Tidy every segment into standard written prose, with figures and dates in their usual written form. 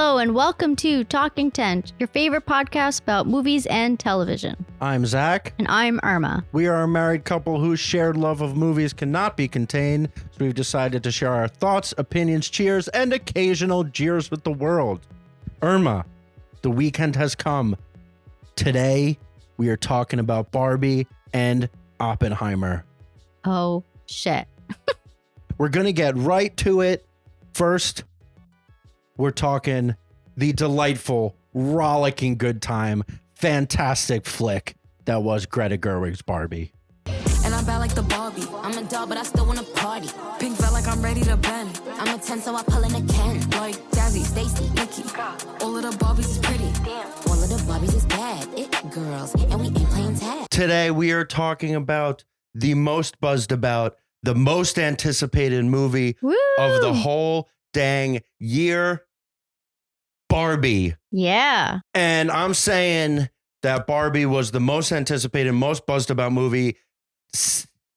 Hello and welcome to Talking Tent, your favorite podcast about movies and television. I'm Zach. And I'm Irma. We are a married couple whose shared love of movies cannot be contained, so we've decided to share our thoughts, opinions, cheers, and occasional jeers with the world. Irma, the weekend has come. Today, we are talking about Barbie and Oppenheimer. Oh, shit. We're going to get right to it. First, we're talking the delightful, rollicking good time, fantastic flick that was Greta Gerwig's Barbie. And I'm bad like the Barbie. I'm a doll, but I still wanna party. Pink felt like I'm ready to bend. I'm a 10, so I pull in a Ken. Like Jazzy, Stacy, Nikki. All of the Barbies is pretty. Damn. All of the Barbies is bad. It girls, and we ain't playing tag. Today, we are talking about the most buzzed about, the most anticipated movie of the whole dang year, Barbie. Yeah. And I'm saying that Barbie was the most anticipated, most buzzed about movie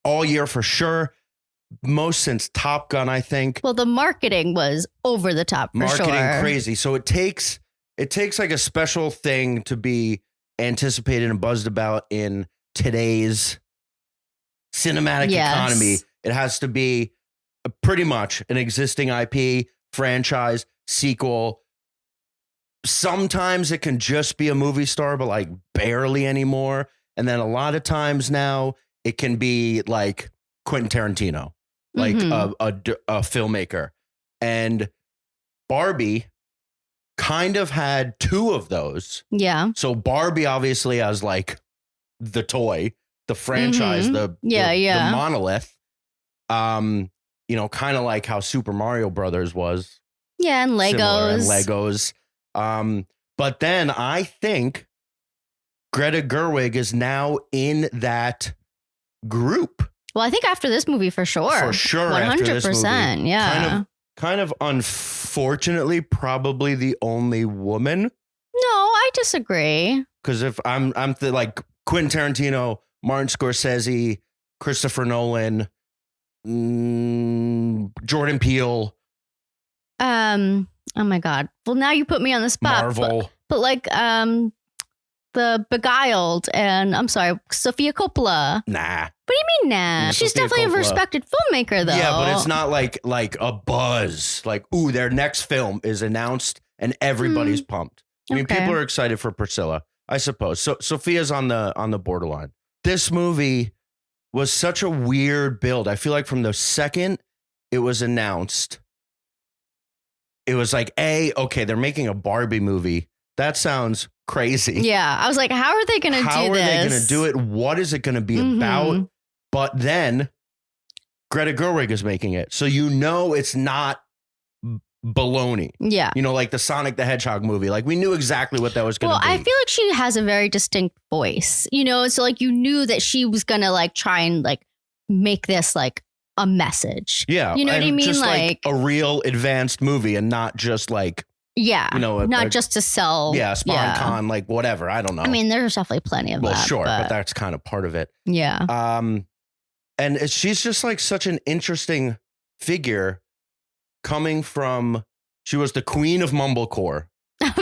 all year for sure. Most since Top Gun, I think. Well, the marketing was over the top for sure. Marketing crazy. So it takes like a special thing to be anticipated and buzzed about in today's cinematic economy. It has to be pretty much an existing IP, franchise, sequel. Sometimes it can just be a movie star, but like barely anymore. And then a lot of times now it can be like Quentin Tarantino, like a filmmaker. And Barbie kind of had two of those. Yeah. So Barbie obviously as like the toy, the franchise, the monolith. You know, kind of like how Super Mario Brothers was. Yeah, and Legos. But then I think Greta Gerwig is now in that group. Well, I think after this movie, for sure. For sure. 100%. Yeah. Kind of unfortunately, probably the only woman. No, I disagree. Because if I'm like Quentin Tarantino, Martin Scorsese, Christopher Nolan, Jordan Peele. Oh my God. Well, now you put me on the spot. Marvel. But like the Beguiled and I'm sorry, Sofia Coppola. Nah. What do you mean nah? She's Sofia definitely Coppola. A respected filmmaker though. Yeah, but it's not like a buzz. Like, ooh, their next film is announced and everybody's pumped. I mean, people are excited for Priscilla, I suppose. So Sophia's on the borderline. This movie was such a weird build. I feel like from the second it was announced, it was like, okay, they're making a Barbie movie. That sounds crazy. Yeah. I was like, how are they going to do this? How are they going to do it? What is it going to be about? But then Greta Gerwig is making it. So you know it's not baloney. Yeah. You know, like the Sonic the Hedgehog movie. Like we knew exactly what that was going to be. Well, I feel like she has a very distinct voice, you know? So like you knew that she was going to like try and like make this like a message. Yeah. You know what I mean? Just like a real advanced movie and not just like, you know, not just to sell. Yeah. Con, like whatever. I don't know. I mean, there's definitely plenty of that. Well, sure. But that's kind of part of it. Yeah. And she's just like such an interesting figure coming from, she was the queen of mumblecore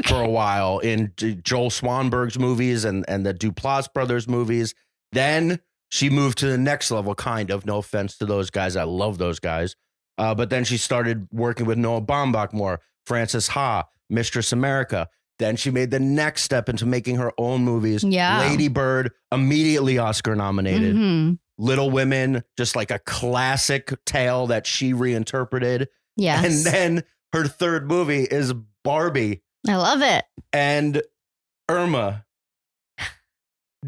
for a while in Joel Swanberg's movies and the Duplass brothers movies. Then she moved to the next level, kind of. No offense to those guys. I love those guys. But then she started working with Noah Baumbach more, Frances Ha, Mistress America. Then she made the next step into making her own movies. Yeah. Lady Bird, immediately Oscar nominated. Little Women, just like a classic tale that she reinterpreted. Yes. And then her third movie is Barbie. I love it. And Irma,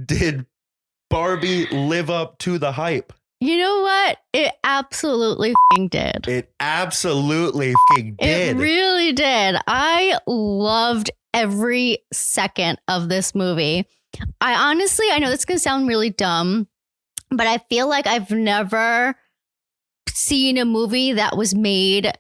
did Barbie live up to the hype? You know what? It absolutely did. It absolutely did. It really did. I loved every second of this movie. I know this is going to sound really dumb, but I feel like I've never seen a movie that was made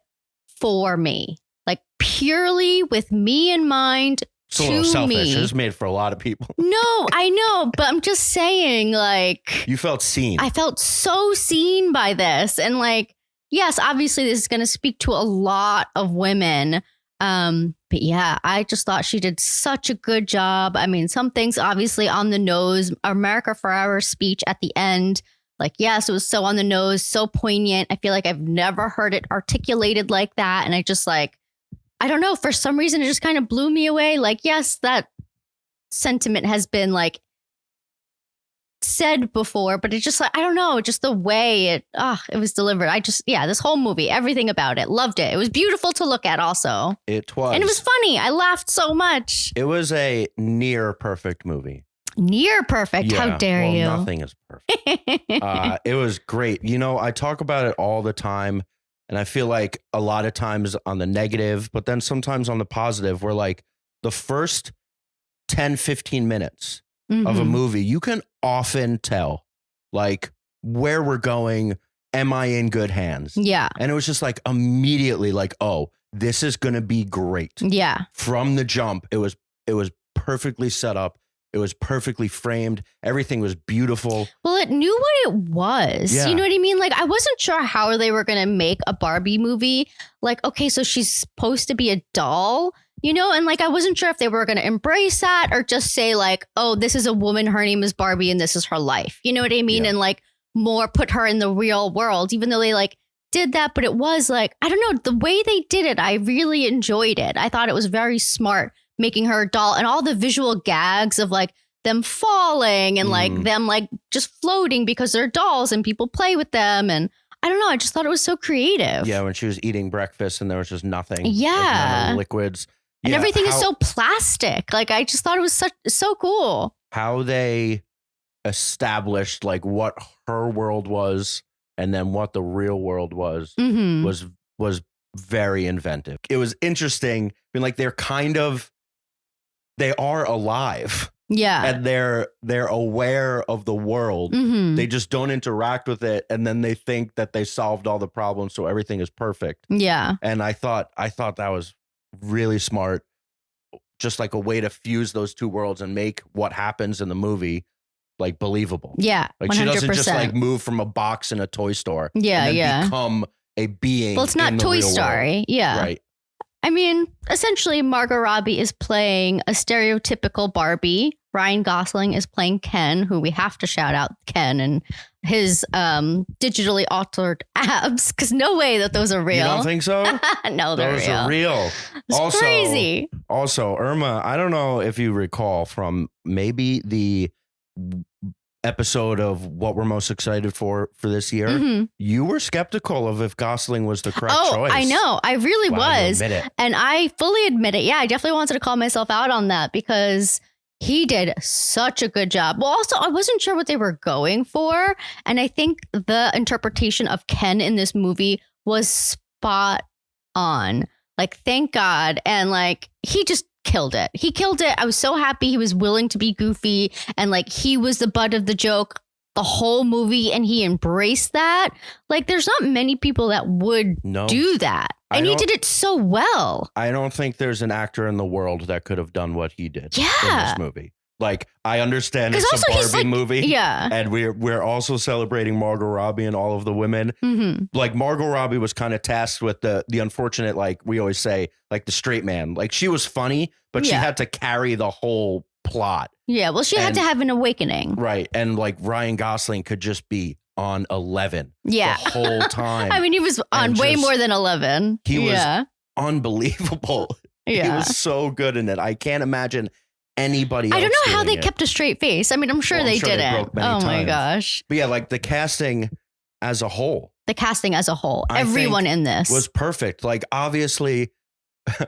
for me, like purely with me in mind. It's a little selfish. It's made for a lot of people. No, I know, but I'm just saying, like, you felt seen. I felt so seen by this. And like, yes, obviously this is going to speak to a lot of women But yeah, I just thought she did such a good job. I mean, some things obviously on the nose. America Forever speech at the end. Like, yes, it was so on the nose, so poignant. I feel like I've never heard it articulated like that. And I just like, I don't know, for some reason, it just kind of blew me away. Like, yes, that sentiment has been like said before, but it's just like, I don't know, just the way it was delivered. This whole movie, everything about it, loved it. It was beautiful to look at also. It was. And it was funny. I laughed so much. It was a near perfect movie. Near perfect. Yeah, How dare you? Nothing is perfect. It was great. You know, I talk about it all the time, and I feel like a lot of times on the negative, but then sometimes on the positive, where like the first 10, 15 minutes of a movie, you can often tell like where we're going. Am I in good hands? Yeah. And it was just like immediately like, oh, this is going to be great. Yeah. From the jump, it was perfectly set up. It was perfectly framed. Everything was beautiful. Well, it knew what it was. Yeah. You know what I mean? Like, I wasn't sure how they were going to make a Barbie movie. Like, okay, so she's supposed to be a doll, you know? And like, I wasn't sure if they were going to embrace that or just say like, oh, this is a woman. Her name is Barbie and this is her life. You know what I mean? Yeah. And like more put her in the real world, even though they like did that. But it was like, I don't know, the way they did it, I really enjoyed it. I thought it was very smart, making her a doll, and all the visual gags of like them falling and like them like just floating because they're dolls and people play with them. And I don't know, I just thought it was so creative. Yeah, when she was eating breakfast and there was just nothing. Yeah. Like none of the liquids. And everything is so plastic. Like, I just thought it was so cool. How they established like what her world was and then what the real world was was very inventive. It was interesting. I mean, like they are alive. Yeah. And they're aware of the world. They just don't interact with it, and then they think that they solved all the problems, so everything is perfect. Yeah. And I thought that was really smart, just like a way to fuse those two worlds and make what happens in the movie like believable. Yeah. Like 100%. she doesn't just like move from a box in a toy store. Yeah. And then Yeah. become a being. Well, it's not in the Toy real Story. world. Yeah. Right. I mean, essentially, Margot Robbie is playing a stereotypical Barbie. Ryan Gosling is playing Ken, who we have to shout out Ken and his digitally altered abs, because no way that those are real. You don't think so? No, they're those real. are real. It's crazy. Also, Irma, I don't know if you recall from maybe the episode of what we're most excited for this year, you were skeptical of if Gosling was the correct choice. I know. I really was. You admit it. And I fully admit it. Yeah, I definitely wanted to call myself out on that because he did such a good job. Well, also, I wasn't sure what they were going for. And I think the interpretation of Ken in this movie was spot on. Like, thank God. And like, he just killed it. He killed it. I was so happy he was willing to be goofy and like he was the butt of the joke the whole movie and he embraced that. Like, there's not many people that would do that. And he did it so well. I don't think there's an actor in the world that could have done what he did in this movie. Like, I understand it's a Barbie movie. Yeah. And we're also celebrating Margot Robbie and all of the women. Like, Margot Robbie was kind of tasked with the unfortunate, like we always say, like the straight man. Like, she was funny, but she had to carry the whole plot. Yeah. Well, she had to have an awakening. Right. And like Ryan Gosling could just be on 11 the whole time. I mean, he was on way more than 11. He was unbelievable. Yeah. He was so good in it. I can't imagine anybody else. I don't know how they it. kept a straight face. I mean, I'm sure they didn't. Oh my gosh. But yeah, like the casting as a whole. Everyone in this was perfect. Like, obviously,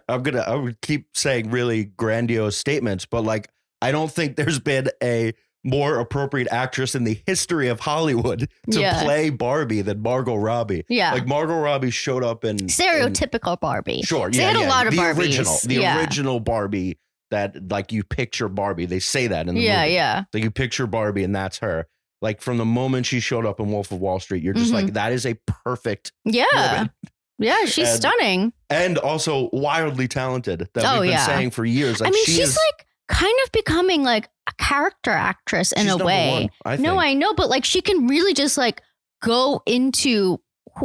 I would keep saying really grandiose statements, but like, I don't think there's been a more appropriate actress in the history of Hollywood to play Barbie than Margot Robbie. Yeah. Like, Margot Robbie showed up in stereotypical Barbie. Sure. They had a lot of Barbies. The original. Original Barbie that like you picture Barbie. They say that in the movie. Yeah. Like, you picture Barbie and that's her. Like, from the moment she showed up in Wolf of Wall Street, you're just like, that is a perfect woman. Yeah, she's stunning. And also wildly talented that we've been saying for years. Like, I mean, she's like kind of becoming like a character actress in a way. I know, but like she can really just like go into,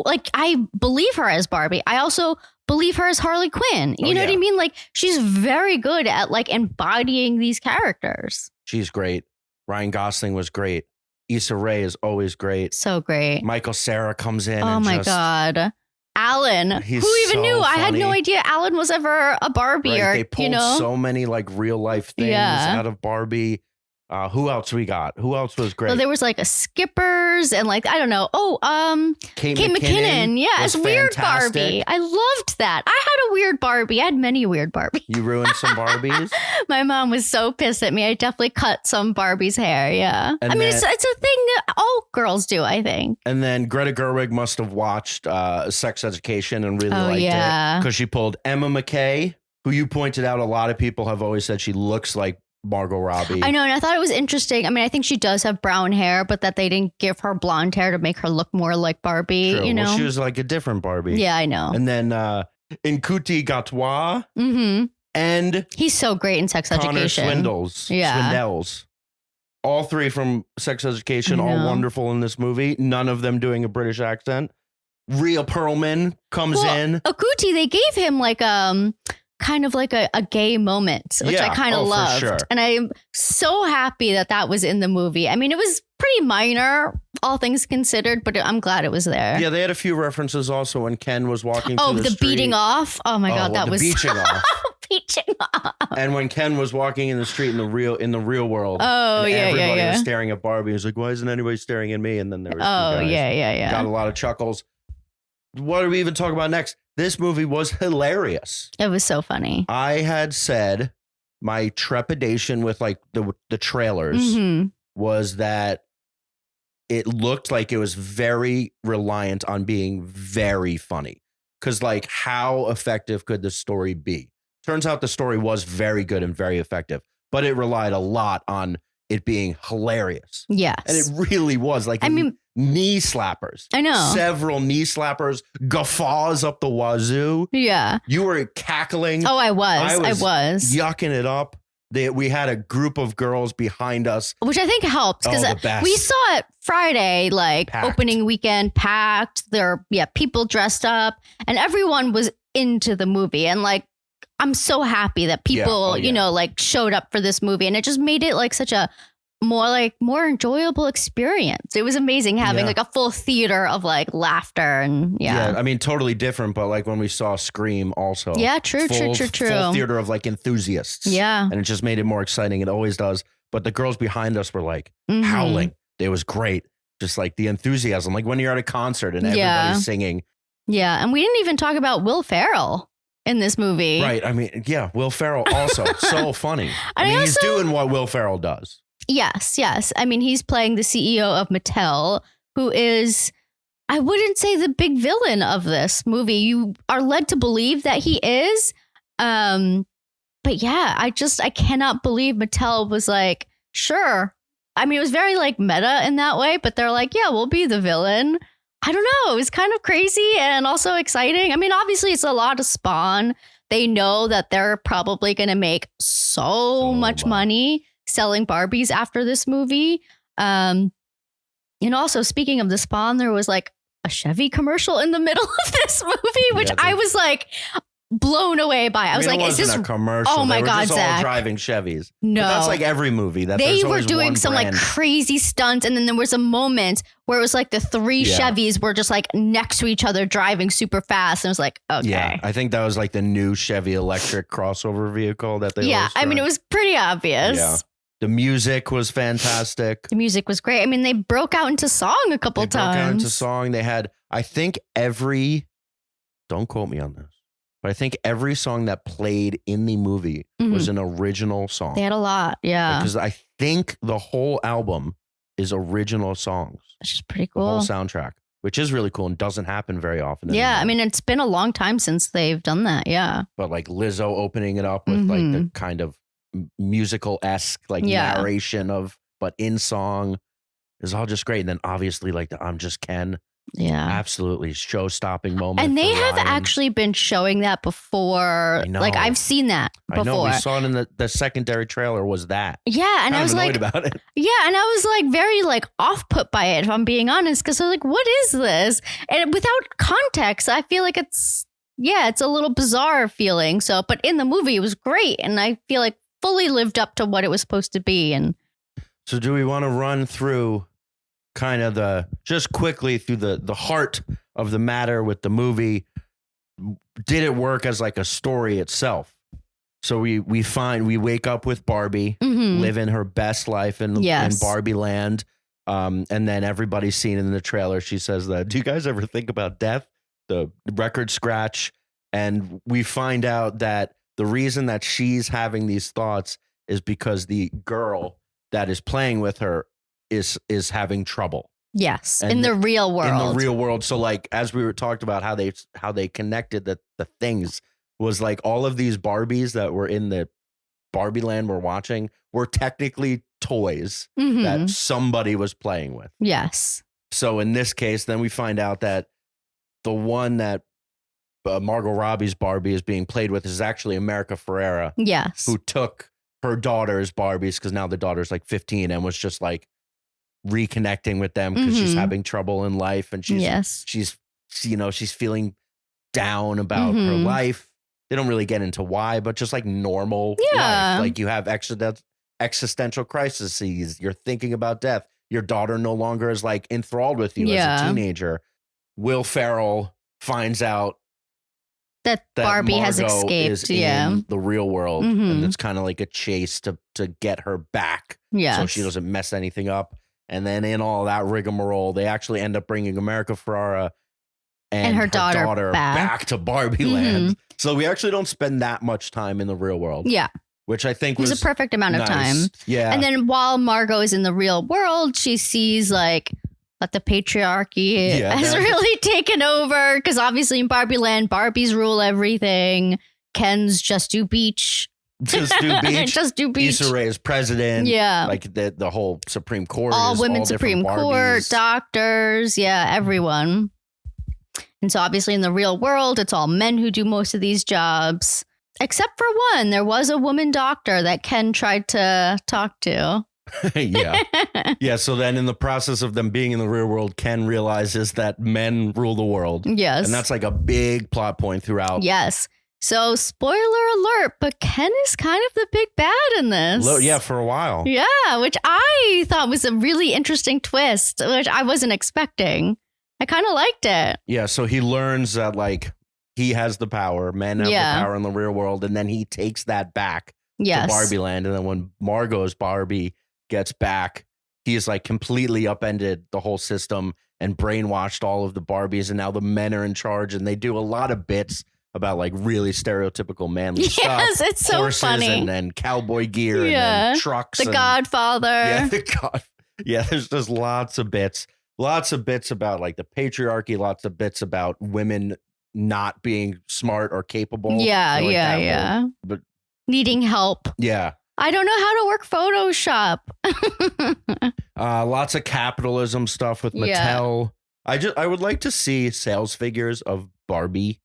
like, I believe her as Barbie. I also believe her as Harley Quinn. You know what I mean? Like, she's very good at like embodying these characters. She's great. Ryan Gosling was great. Issa Rae is always great. So great. Michael Cera comes in. Oh my God. Alan. Who even knew? Funny. I had no idea Alan was ever a Barbie. Right, or, they pulled so many like real life things out of Barbie. Who else we got? Who else was great? Well, there was like a Skippers and like, I don't know. Kate McKinnon. Yeah, it's weird Barbie. I loved that. I had a weird Barbie. I had many weird Barbies. You ruined some Barbies? My mom was so pissed at me. I definitely cut some Barbie's hair. Yeah. And it's a thing that all girls do, I think. And then Greta Gerwig must have watched Sex Education and really liked it. Because she pulled Emma McKay, who you pointed out a lot of people have always said she looks like Margot Robbie. I know, and I thought it was interesting. I mean, I think she does have brown hair, but that they didn't give her blonde hair to make her look more like Barbie. True. You know, well, she was like a different Barbie. Yeah, I know. And then Nkuti Gatwa, and he's so great in Sex Connor Education. Swindells. All three from Sex Education, all wonderful in this movie. None of them doing a British accent. Rhea Perlman comes in. Nkuti, they gave him like kind of like a gay moment, which I kind of loved. Sure. And I'm so happy that was in the movie. I mean, it was pretty minor, all things considered, but I'm glad it was there. Yeah, they had a few references also when Ken was walking through the street. Beating off. Oh my God, that was beaching off. Beaching off. And when Ken was walking in the street in the real world. Everybody was staring at Barbie. He was like, why isn't anybody staring at me? And then there was got a lot of chuckles. What do we even talk about next? This movie was hilarious. It was so funny. I had said my trepidation with like the trailers was that it looked like it was very reliant on being very funny. Because like, how effective could the story be? Turns out the story was very good and very effective, but it relied a lot on it being hilarious. Yes. And it really was. Like, knee slappers. I know. Several knee slappers, guffaws up the wazoo. Yeah. You were cackling. Oh, I was. Yucking it up. We had a group of girls behind us. Which I think helped because we saw it Friday, like packed. Opening weekend, packed. There were people dressed up and everyone was into the movie. And like, I'm so happy that people, you know, like showed up for this movie and it just made it like such a more enjoyable experience. It was amazing having like a full theater of like laughter and I mean, totally different. But like when we saw Scream also. Yeah, true. Full theater of like enthusiasts. Yeah. And it just made it more exciting. It always does. But the girls behind us were like howling. It was great. Just like the enthusiasm, like when you're at a concert and everybody's singing. Yeah. And we didn't even talk about Will Ferrell in this movie. Right. I mean, Will Ferrell also so funny. I mean, he's doing what Will Ferrell does. Yes. I mean, he's playing the CEO of Mattel, who is, I wouldn't say the big villain of this movie. You are led to believe that he is. But yeah, I cannot believe Mattel was like, sure. I mean, it was very like meta in that way, but they're like, yeah, we'll be the villain. I don't know. It was kind of crazy and also exciting. I mean, obviously it's a lot of Spawn. They know that they're probably going to make so much money selling Barbies after this movie. And also speaking of the Spawn, there was like a Chevy commercial in the middle of this movie, which I was like blown away by. I was like, is this a commercial? Oh my they were God, just Zach. all driving Chevys. No, but that's like every movie that they were doing some like crazy stunts. And then there was a moment where it was like the three Chevys were just like next to each other driving super fast. And it was like, okay. Yeah, I think that was like the new Chevy electric crossover vehicle that they I mean, it was pretty obvious. Yeah. The music was fantastic. The music was great. I mean, they broke out into song a couple times. Broke out into song. They had, I think don't quote me on this, but I think every song that played in the movie was an original song. They had a lot. Yeah. Because I think the whole album is original songs. Which is pretty cool. The whole soundtrack, which is really cool and doesn't happen very often. Yeah. Anymore. I mean, it's been a long time since they've done that. Yeah. But like Lizzo opening it up with like the kind of musical-esque like narration but in song is all just great. And then obviously like the I'm Just Ken. Yeah. Absolutely show-stopping moment. And they have actually been showing that before. Like I've seen that before. I know, we saw it in the secondary trailer was that. Yeah. And I was like, about it. Yeah. And I was like very like off put by it, if I'm being honest. Cause I was like, what is this? And without context, I feel like it's yeah, it's a little bizarre feeling. So, but in the movie, it was great. And I feel like fully lived up to what it was supposed to be. And so do we want to run through kind of just quickly through the heart of the matter with the movie? Did it work as like a story itself? So we wake up with Barbie living her best life in Barbie land. And then everybody's seen in the trailer. She says that, do you guys ever think about death? The record scratch. And we find out that the reason that she's having these thoughts is because the girl that is playing with her is having trouble. Yes. And in the real world. In the real world. So like, as we were talked about how they connected the things was like all of these Barbies that were in the Barbie land we're watching were technically toys that somebody was playing with. Yes. So in this case, then we find out that the one that Margot Robbie's Barbie is being played with is actually America Ferrera. Yes. Who took her daughter's Barbies because now the daughter's like 15 and was just like reconnecting with them because she's having trouble in life and she's feeling down about her life. They don't really get into why, but just like normal life. Like you have existential crises. You're thinking about death. Your daughter no longer is like enthralled with you as a teenager. Will Ferrell finds out that Barbie Margot has escaped. In the real world. And it's kind of like a chase to get her back. So she doesn't mess anything up. And then in all that rigmarole, they actually end up bringing America Ferrera and her daughter back to Barbie land. So we actually don't spend that much time in the real world. Yeah. Which I think was a perfect amount of time. Yeah. And then while Margot is in the real world, she sees like that the patriarchy has really taken over. Because obviously in Barbie land, Barbies rule everything. Ken's just do beach. Just do beach. Just do beach. Issa Rae is president. Yeah. Like the whole Supreme Court. All women all Supreme Court, doctors. Yeah, everyone. And so obviously in the real world, it's all men who do most of these jobs. Except for one. There was a woman doctor that Ken tried to talk to. Yeah. So then in the process of them being in the real world, Ken realizes that men rule the world. Yes. And that's like a big plot point throughout. Yes. So spoiler alert, but Ken is kind of the big bad in this. Yeah, for a while. Yeah, which I thought was a really interesting twist, which I wasn't expecting. I kind of liked it. Yeah, so he learns that like he has the power. Men have the power in the real world. And then he takes that back to Barbie land. And then when Margot's Barbie gets back, he's like completely upended the whole system and brainwashed all of the Barbies. And now the men are in charge. And they do a lot of bits about like really stereotypical manly stuff. Yes, it's so funny. And cowboy gear and trucks. The Godfather. Yeah, there's just lots of bits. Lots of bits about like the patriarchy. Lots of bits about women not being smart or capable. But needing help. Yeah. I don't know how to work Photoshop. Lots of capitalism stuff with Mattel. I would like to see sales figures of Barbie.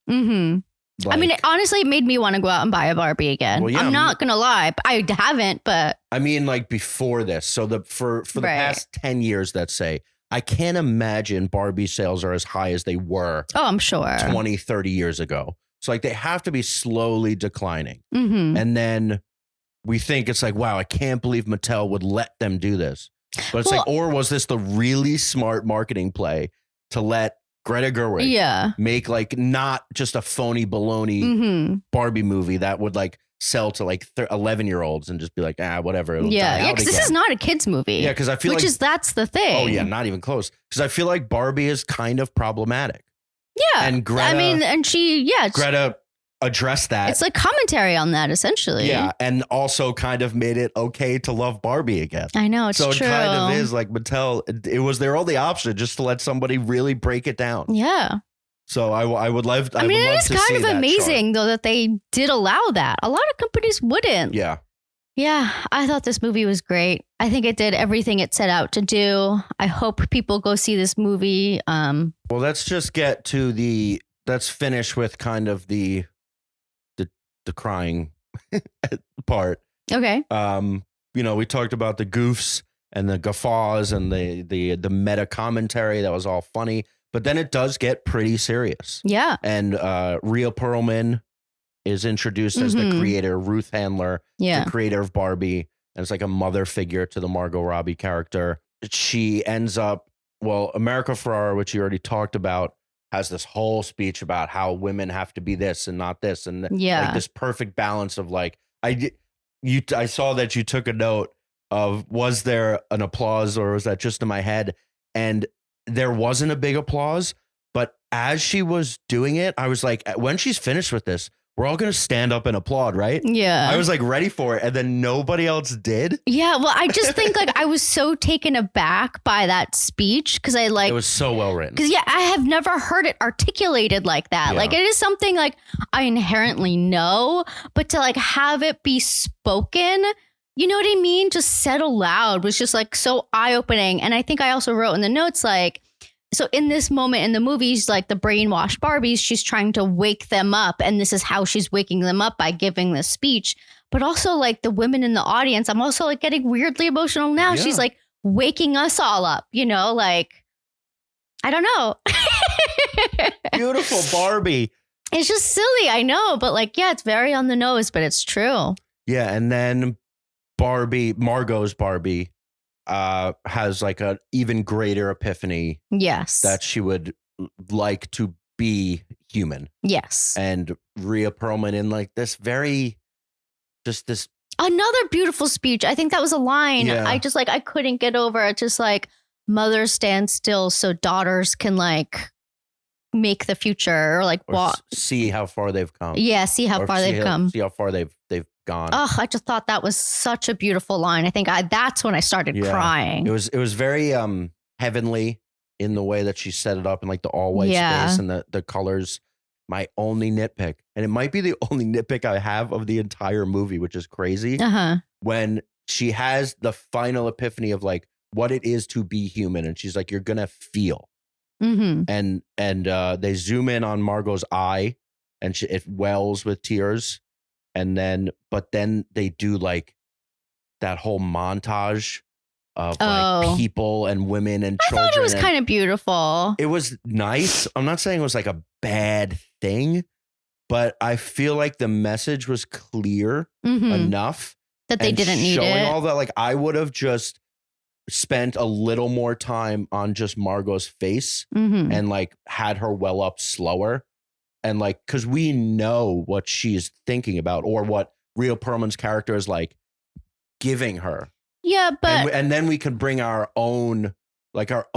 Like, I mean, it honestly made me want to go out and buy a Barbie again. Well, I'm not going to lie. I haven't, but I mean, like before this. So for the past 10 years, let's say, I can't imagine Barbie sales are as high as they were. Oh, I'm sure. 20, 30 years ago. So like they have to be slowly declining. And then we think it's like, wow, I can't believe Mattel would let them do this. But it's like, or was this the really smart marketing play to let Greta Gerwig make like not just a phony baloney Barbie movie that would like sell to like 11-year-olds and just be like, whatever. Because this is not a kid's movie. Yeah, because I feel that's the thing. Oh yeah, not even close. Because I feel like Barbie is kind of problematic. Yeah, and Greta. I mean, and Greta addressed that. It's like commentary on that, essentially. Yeah, and also kind of made it okay to love Barbie again. I know, it's true. So it kind of is like Mattel. It was their only option just to let somebody really break it down. Yeah. So I would love. I mean, it is kind of amazing though that they did allow that. A lot of companies wouldn't. Yeah. Yeah, I thought this movie was great. I think it did everything it set out to do. I hope people go see this movie. Well, let's just get to let's finish with kind of the crying part. Okay. We talked about the goofs and the guffaws and the meta commentary that was all funny. But then it does get pretty serious. Yeah. And Rhea Perlman is introduced as the creator, Ruth Handler, the creator of Barbie. And it's like a mother figure to the Margot Robbie character. She ends up, America Ferrera, which you already talked about, has this whole speech about how women have to be this and not this. And like this perfect balance of like, I saw that you took a note of, was there an applause or was that just in my head? And there wasn't a big applause, but as she was doing it, I was like, when she's finished with this, we're all going to stand up and applaud, right? Yeah. I was like ready for it. And then nobody else did. Yeah. Well, I just think like I was so taken aback by that speech because it was so well written. Because I have never heard it articulated like that. Yeah. Like it is something like I inherently know, but to like have it be spoken, you know what I mean? Just said aloud was just like so eye opening. And I think I also wrote in the notes like, so in this moment in the movies, like the brainwashed Barbies, she's trying to wake them up. And this is how she's waking them up by giving this speech. But also like the women in the audience, I'm also like getting weirdly emotional now. Yeah. She's like waking us all up, you know, like, I don't know. Beautiful Barbie. It's just silly. I know. But like, yeah, it's very on the nose, but it's true. Yeah. And then Margot's Barbie has like an even greater epiphany. Yes. That she would like to be human. Yes. And Rhea Perlman in like this another beautiful speech. I think that was a line. Yeah. I couldn't get over it. Just like mothers stand still so daughters can like make the future or see how far they've come. Yeah. See how far they've come. See how far they've gone. Oh, I just thought that was such a beautiful line. I think that's when I started crying. It was very heavenly in the way that she set it up in like the all white space and the colors. My only nitpick, and it might be the only nitpick I have of the entire movie, which is crazy. When she has the final epiphany of like what it is to be human, and she's like, "You're gonna feel," and they zoom in on Margot's eye, and it wells with tears. But then they do like that whole montage of like people and women and children. I thought it was kind of beautiful. It was nice. I'm not saying it was like a bad thing, but I feel like the message was clear enough that they didn't need it. Showing all that, like I would have just spent a little more time on just Margot's face and like had her well up slower. And like, because we know what she's thinking about or what Rhea Perlman's character is like giving her. Yeah, but and then we can bring our own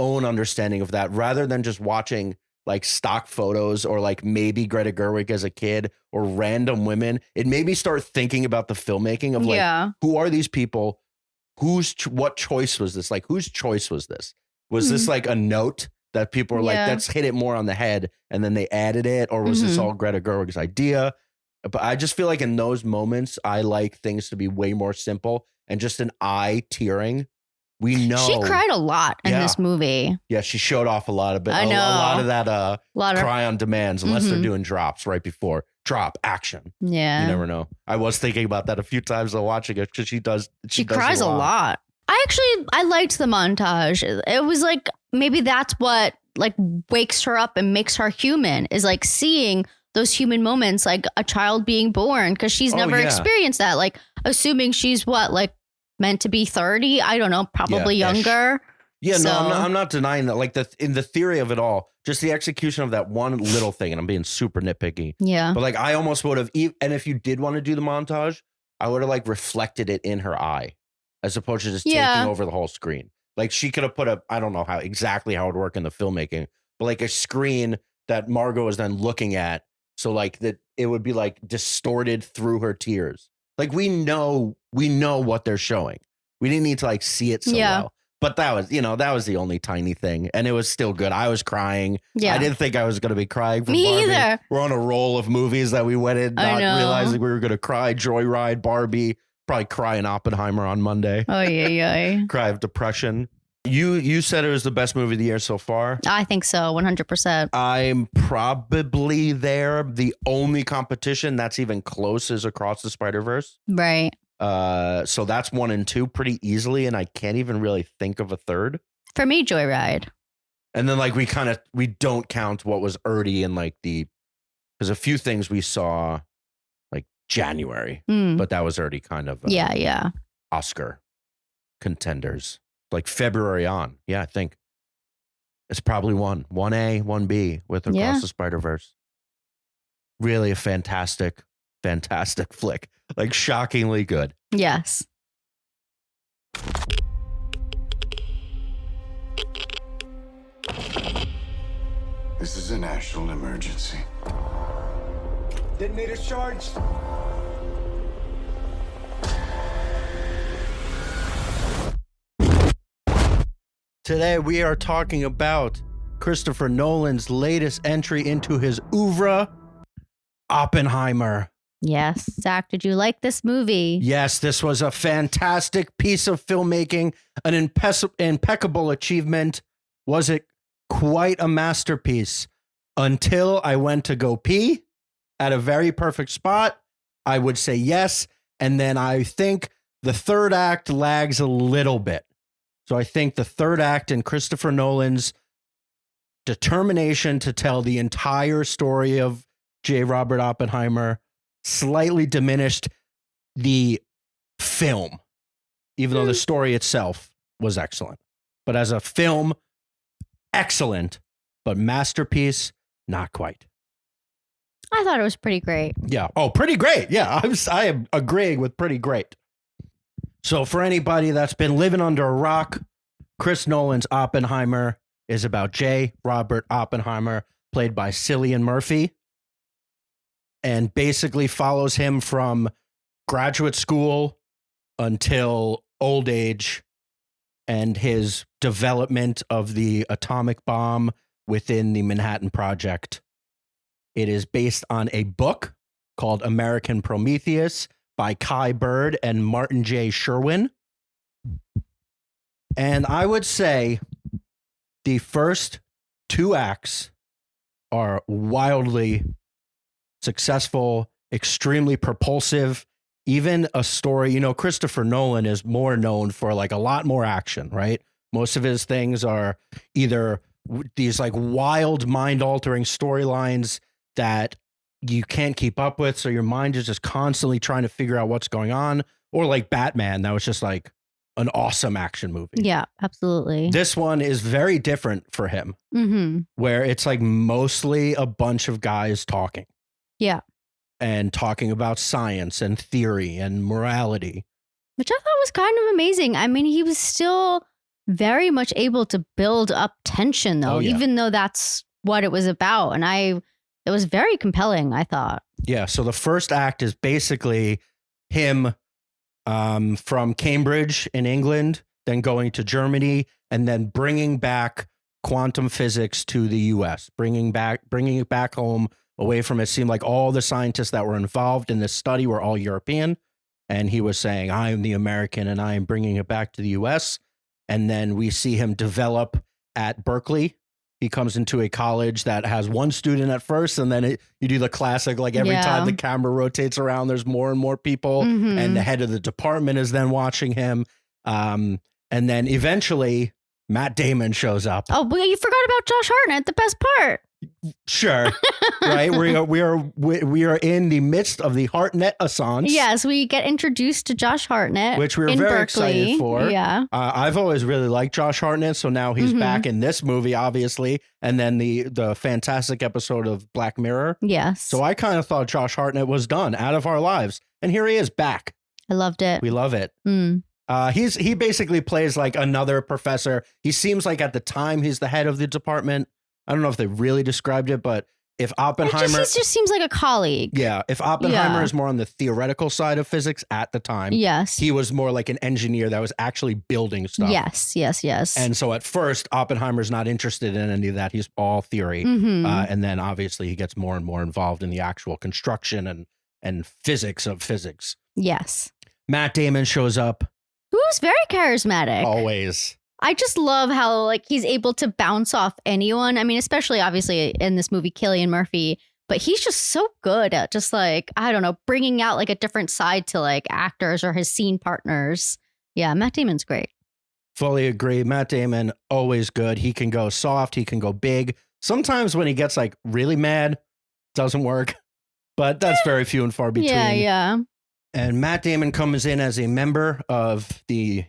understanding of that rather than just watching like stock photos or like maybe Greta Gerwig as a kid or random women. It made me start thinking about the filmmaking of like, who are these people? What choice was this? Like, whose choice was this? Was this like a note that people were like, let's hit it more on the head, and then they added it? Or was this all Greta Gerwig's idea? But I just feel like in those moments, I like things to be way more simple and just an eye tearing. We know she cried a lot in this movie. Yeah, she showed off a lot of it. I know. A lot of that cry on demands, unless they're doing drops right before drop action. Yeah. You never know. I was thinking about that a few times while watching it because she cries a lot. I liked the montage. It was like, maybe that's what like wakes her up and makes her human, is like seeing those human moments, like a child being born, because she's never experienced that. Like assuming she's meant to be 30. I don't know, probably younger. Yeah, so. No, I'm not denying that. Like in the theory of it all, just the execution of that one little thing, and I'm being super nitpicky. Yeah. But like I almost would have, and if you did want to do the montage, I would have like reflected it in her eye, as opposed to just taking over the whole screen. Like she could have put I don't know exactly how it would work in the filmmaking, but like a screen that Margot is then looking at. So like that it would be like distorted through her tears. Like we know what they're showing. We didn't need to like see it so well. But that was the only tiny thing. And it was still good. I was crying. Yeah. I didn't think I was going to be crying for Me Barbie. Either. We're on a roll of movies that we went in not realizing we were going to cry. Joyride, Barbie, probably cry in Oppenheimer on Monday. Oh, yeah. Cry of depression. You said it was the best movie of the year so far. I think so, 100%. I'm probably there. The only competition that's even close is Across the Spider-Verse. Right. So that's 1 and 2 pretty easily, and I can't even really think of a third. For me, Joyride. And then like we don't count what was already in like there's a few things we saw like January, but that was already kind of yeah. Oscar contenders. Like February on. Yeah, I think it's probably 1A, 1B with Across the Spider-Verse. Really a fantastic flick. Like shockingly good. Yes. This is a national emergency. Detonators charged. Today we are talking about Christopher Nolan's latest entry into his oeuvre, Oppenheimer. Yes. Zach, did you like this movie? Yes, this was a fantastic piece of filmmaking, an impeccable achievement. Was it quite a masterpiece? Until I went to go pee at a very perfect spot, I would say yes. And then I think the third act lags a little bit. So I think the third act in Christopher Nolan's determination to tell the entire story of J. Robert Oppenheimer slightly diminished the film, even though the story itself was excellent. But as a film, excellent, but masterpiece, not quite. I thought it was pretty great. Yeah. Oh, pretty great. Yeah, I am agreeing with pretty great. So for anybody that's been living under a rock, Chris Nolan's Oppenheimer is about J. Robert Oppenheimer, played by Cillian Murphy, and basically follows him from graduate school until old age and his development of the atomic bomb within the Manhattan Project. It is based on a book called American Prometheus by Kai Bird and Martin J. Sherwin. And I would say the first two acts are wildly successful, extremely propulsive. Even a story, Christopher Nolan is more known for like a lot more action, right? Most of his things are either these like wild, mind-altering storylines that you can't keep up with, so your mind is just constantly trying to figure out what's going on, or like Batman, that was just like an awesome action movie. Yeah, absolutely. This one is very different for him, where it's like mostly a bunch of guys talking. Yeah. And talking about science and theory and morality. Which I thought was kind of amazing. I mean, he was still very much able to build up tension, though, even though that's what it was about. And it was very compelling, I thought. Yeah. So the first act is basically him from Cambridge in England, then going to Germany, and then bringing back quantum physics to the US, bringing it back home away from it. Seemed like all the scientists that were involved in this study were all European. And he was saying, I am the American and I am bringing it back to the US. And then we see him develop at Berkeley. He comes into a college that has one student at first, and then you do the classic, like every time the camera rotates around, there's more and more people, and the head of the department is then watching him. And then eventually Matt Damon shows up. Oh, but you forgot about Josh Hartnett, the best part. Sure. Right. We are in the midst of the Hartnett Assance. Yes, we get introduced to Josh Hartnett, which we were very excited for. Yeah. I've always really liked Josh Hartnett, so now he's back in this movie, obviously, and then the fantastic episode of Black Mirror. Yes. So I kind of thought Josh Hartnett was done, out of our lives, and here he is back. I loved it. We love it. He basically plays like another professor. He seems like at the time he's the head of the department. I don't know if they really described it, but if Oppenheimer... He just seems like a colleague. Yeah. If Oppenheimer is more on the theoretical side of physics at the time, yes, he was more like an engineer that was actually building stuff. Yes. And so at first, Oppenheimer's not interested in any of that. He's all theory. And then obviously he gets more and more involved in the actual construction and physics of physics. Yes. Matt Damon shows up. Who's very charismatic. Always. I just love how like he's able to bounce off anyone. I mean, especially obviously in this movie, Cillian Murphy, but he's just so good at just like, I don't know, bringing out like a different side to like actors or his scene partners. Yeah, Matt Damon's great. Fully agree. Matt Damon, always good. He can go soft. He can go big. Sometimes when he gets like really mad, doesn't work. But that's very few and far between. Yeah. And Matt Damon comes in as a member of the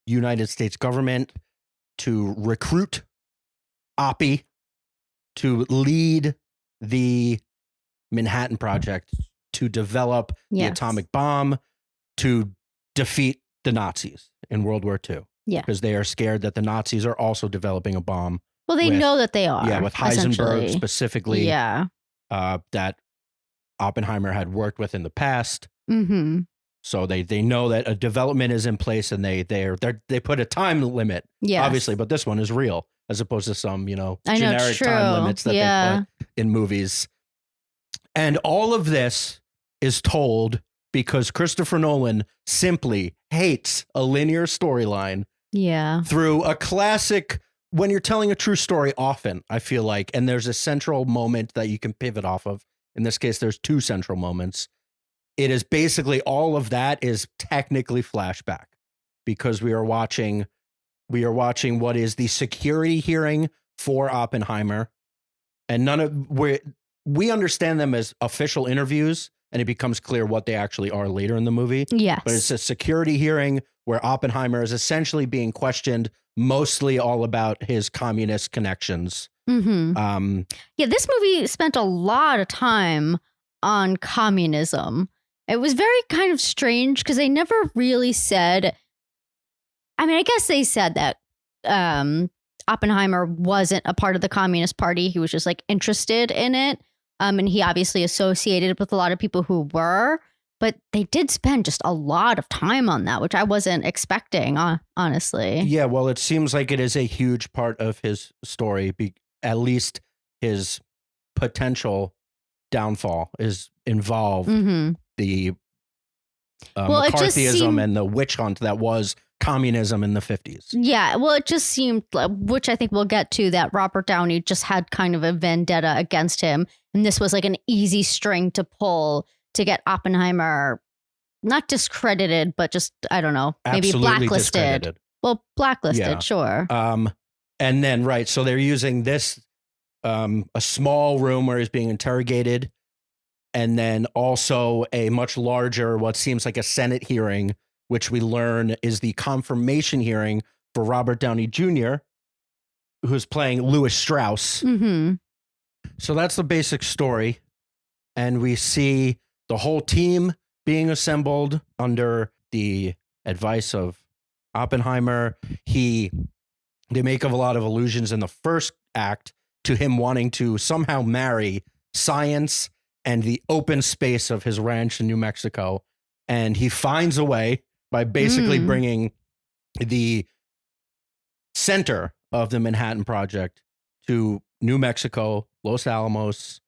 United States government to recruit Oppie to lead the Manhattan Project, to develop the atomic bomb, to defeat the Nazis in World War II. Yeah. Because they are scared that the Nazis are also developing a bomb. Well, they know that they are. Yeah, with Heisenberg essentially. specifically. Yeah. That Oppenheimer had worked with in the past. Mm-hmm. So they know that a development is in place, and they put a time limit, obviously, but this one is real as opposed to some, generic time limits that they put in movies. And all of this is told because Christopher Nolan simply hates a linear storyline. Yeah. Through a classic, when you're telling a true story often, I feel like, and there's a central moment that you can pivot off of. In this case, there's two central moments. It is basically all of that is technically flashback because we are watching what is the security hearing for Oppenheimer, and we understand them as official interviews, and it becomes clear what they actually are later in the movie. Yes. But it's a security hearing where Oppenheimer is essentially being questioned, mostly all about his communist connections. Mm-hmm. This movie spent a lot of time on communism. It was very kind of strange because they never really said, I mean, I guess they said that Oppenheimer wasn't a part of the Communist Party. He was just like interested in it. And he obviously associated with a lot of people who were, but they did spend just a lot of time on that, which I wasn't expecting, honestly. Yeah, well, it seems like it is a huge part of his story. At least his potential downfall is involved. Mm-hmm. The McCarthyism and the witch hunt that was communism in the 50s. Yeah, well, it just seemed, which I think we'll get to, that Robert Downey just had kind of a vendetta against him. And this was like an easy string to pull to get Oppenheimer not discredited, but just, I don't know, maybe absolutely blacklisted. Discredited. Well, blacklisted, sure. And then, right, so they're using this, a small room where he's being interrogated, and then also a much larger, what seems like a Senate hearing, which we learn is the confirmation hearing for Robert Downey Jr., who's playing Louis Strauss. Mm-hmm. So that's the basic story. And we see the whole team being assembled under the advice of Oppenheimer. They make a lot of allusions in the first act to him wanting to somehow marry science and the open space of his ranch in New Mexico. And he finds a way by basically bringing the center of the Manhattan Project to New Mexico, Los Alamos,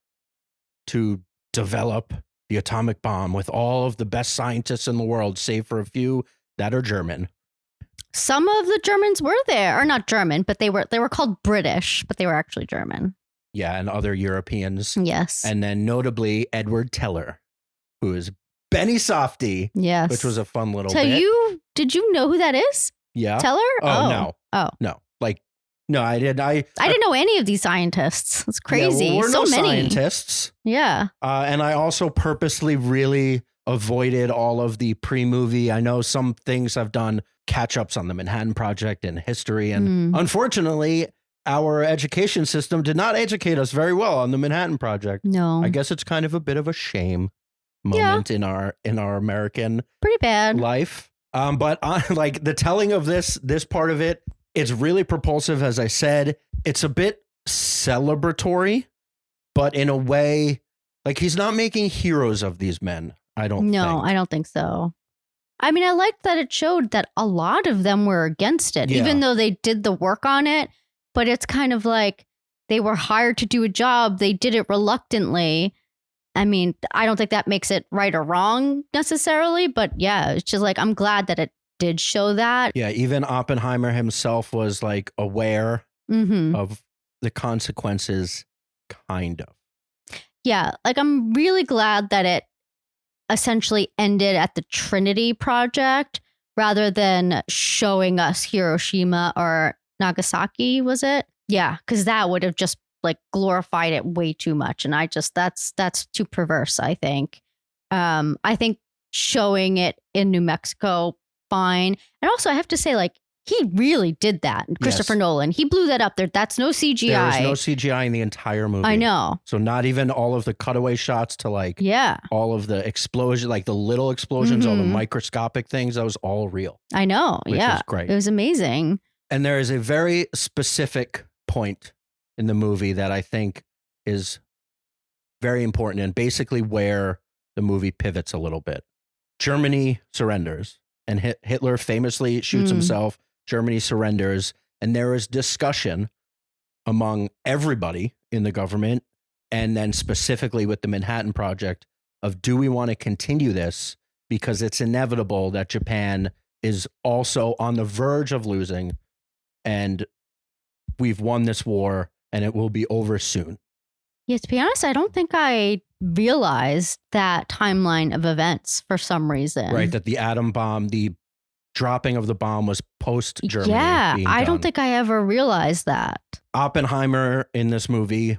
to develop the atomic bomb with all of the best scientists in the world, save for a few that are German. Some of the Germans were there, or not German, but they were called British, but they were actually German. Yeah, and other Europeans. Yes. And then notably Edward Teller, who is Benny Softy. Yes. Which was a fun little so bit. Did you know who that is? Yeah. Teller? Oh, no. Oh. No. No, I did. I didn't know any of these scientists. It's crazy. Yeah, well, we're so no many scientists. Yeah. And I also purposely really avoided all of the pre-movie. I know some things I've done catch-ups on the Manhattan Project and history. And unfortunately, our education system did not educate us very well on the Manhattan Project. No. I guess it's kind of a bit of a shame moment in our American pretty bad life. But like the telling of this part of it, it's really propulsive. As I said, it's a bit celebratory, but in a way, like he's not making heroes of these men. I don't think. I don't think so. I mean, I liked that it showed that a lot of them were against it, even though they did the work on it. But it's kind of like they were hired to do a job. They did it reluctantly. I mean, I don't think that makes it right or wrong necessarily. But yeah, it's just like, I'm glad that it did show that. Yeah, even Oppenheimer himself was like aware of the consequences, kind of. Yeah, like I'm really glad that it essentially ended at the Trinity Project, rather than showing us Hiroshima or Nagasaki, was it? Yeah, because that would have just like glorified it way too much. And that's too perverse, I think. I think showing it in New Mexico, fine. And also I have to say, like, he really did that. Christopher Nolan. He blew that up there. That's no CGI. There is no CGI in the entire movie. I know. So not even all of the cutaway shots to like Yeah. all of the explosion, like the little explosions, all the microscopic things, that was all real. I know. Which Yeah. was great. It was amazing. And there is a very specific point in the movie that I think is very important and basically where the movie pivots a little bit. Germany surrenders and Hitler famously shoots himself. Germany surrenders, and there is discussion among everybody in the government, and then specifically with the Manhattan Project, of do we want to continue this because it's inevitable that Japan is also on the verge of losing, and we've won this war and it will be over soon. Yeah, to be honest, I don't think I realized that timeline of events for some reason. Right, that the atom bomb, the dropping of the bomb was post-Germany. Yeah, being I done. don't think I ever realized that. Oppenheimer in this movie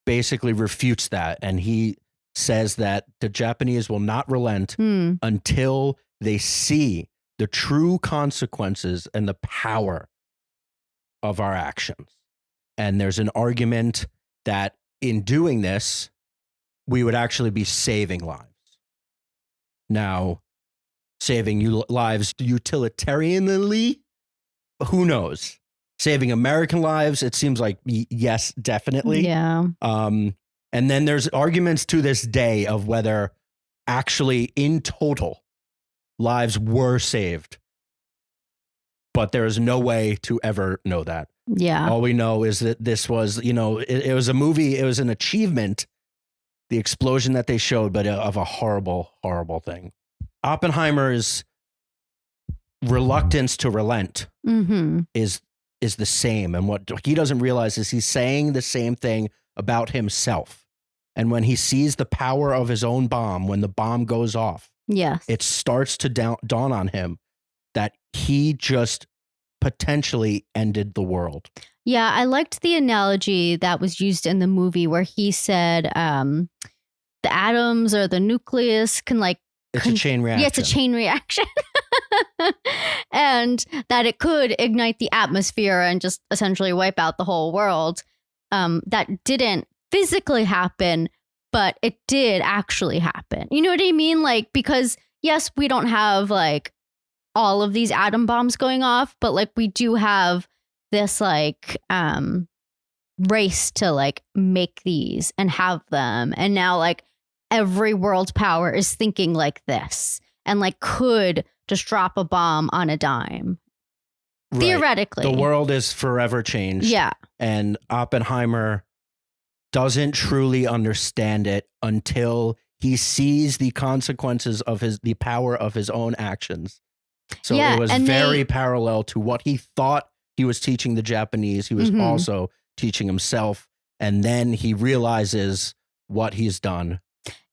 basically refutes that, and he says that the Japanese will not relent until they see the true consequences and the power of our actions. And there's an argument that in doing this, we would actually be saving lives. Now, saving lives utilitarianly, who knows? Saving American lives, it seems like yes, definitely. Yeah. And then there's arguments to this day of whether actually in total lives were saved. But there is no way to ever know that. Yeah. All we know is that this was, it was a movie, it was an achievement, the explosion that they showed, but of a horrible, horrible thing. Oppenheimer's reluctance to relent is the same. And what he doesn't realize is he's saying the same thing about himself. And when he sees the power of his own bomb, when the bomb goes off, yes, it starts to dawn on him that he just potentially ended the world. Yeah, I liked the analogy that was used in the movie where he said the atoms or the nucleus can like... It's a chain reaction. Yeah, it's a chain reaction. And that it could ignite the atmosphere and just essentially wipe out the whole world. That didn't physically happen, but it did actually happen. You know what I mean? Like, because yes, we don't have like all of these atom bombs going off, but like we do have this like race to like make these and have them. And now like every world power is thinking like this and like could just drop a bomb on a dime. Right. Theoretically. The world is forever changed. Yeah. And Oppenheimer doesn't truly understand it until he sees the consequences of the power of his own actions. So it was very parallel to what he thought he was teaching the Japanese. He was also teaching himself. And then he realizes what he's done.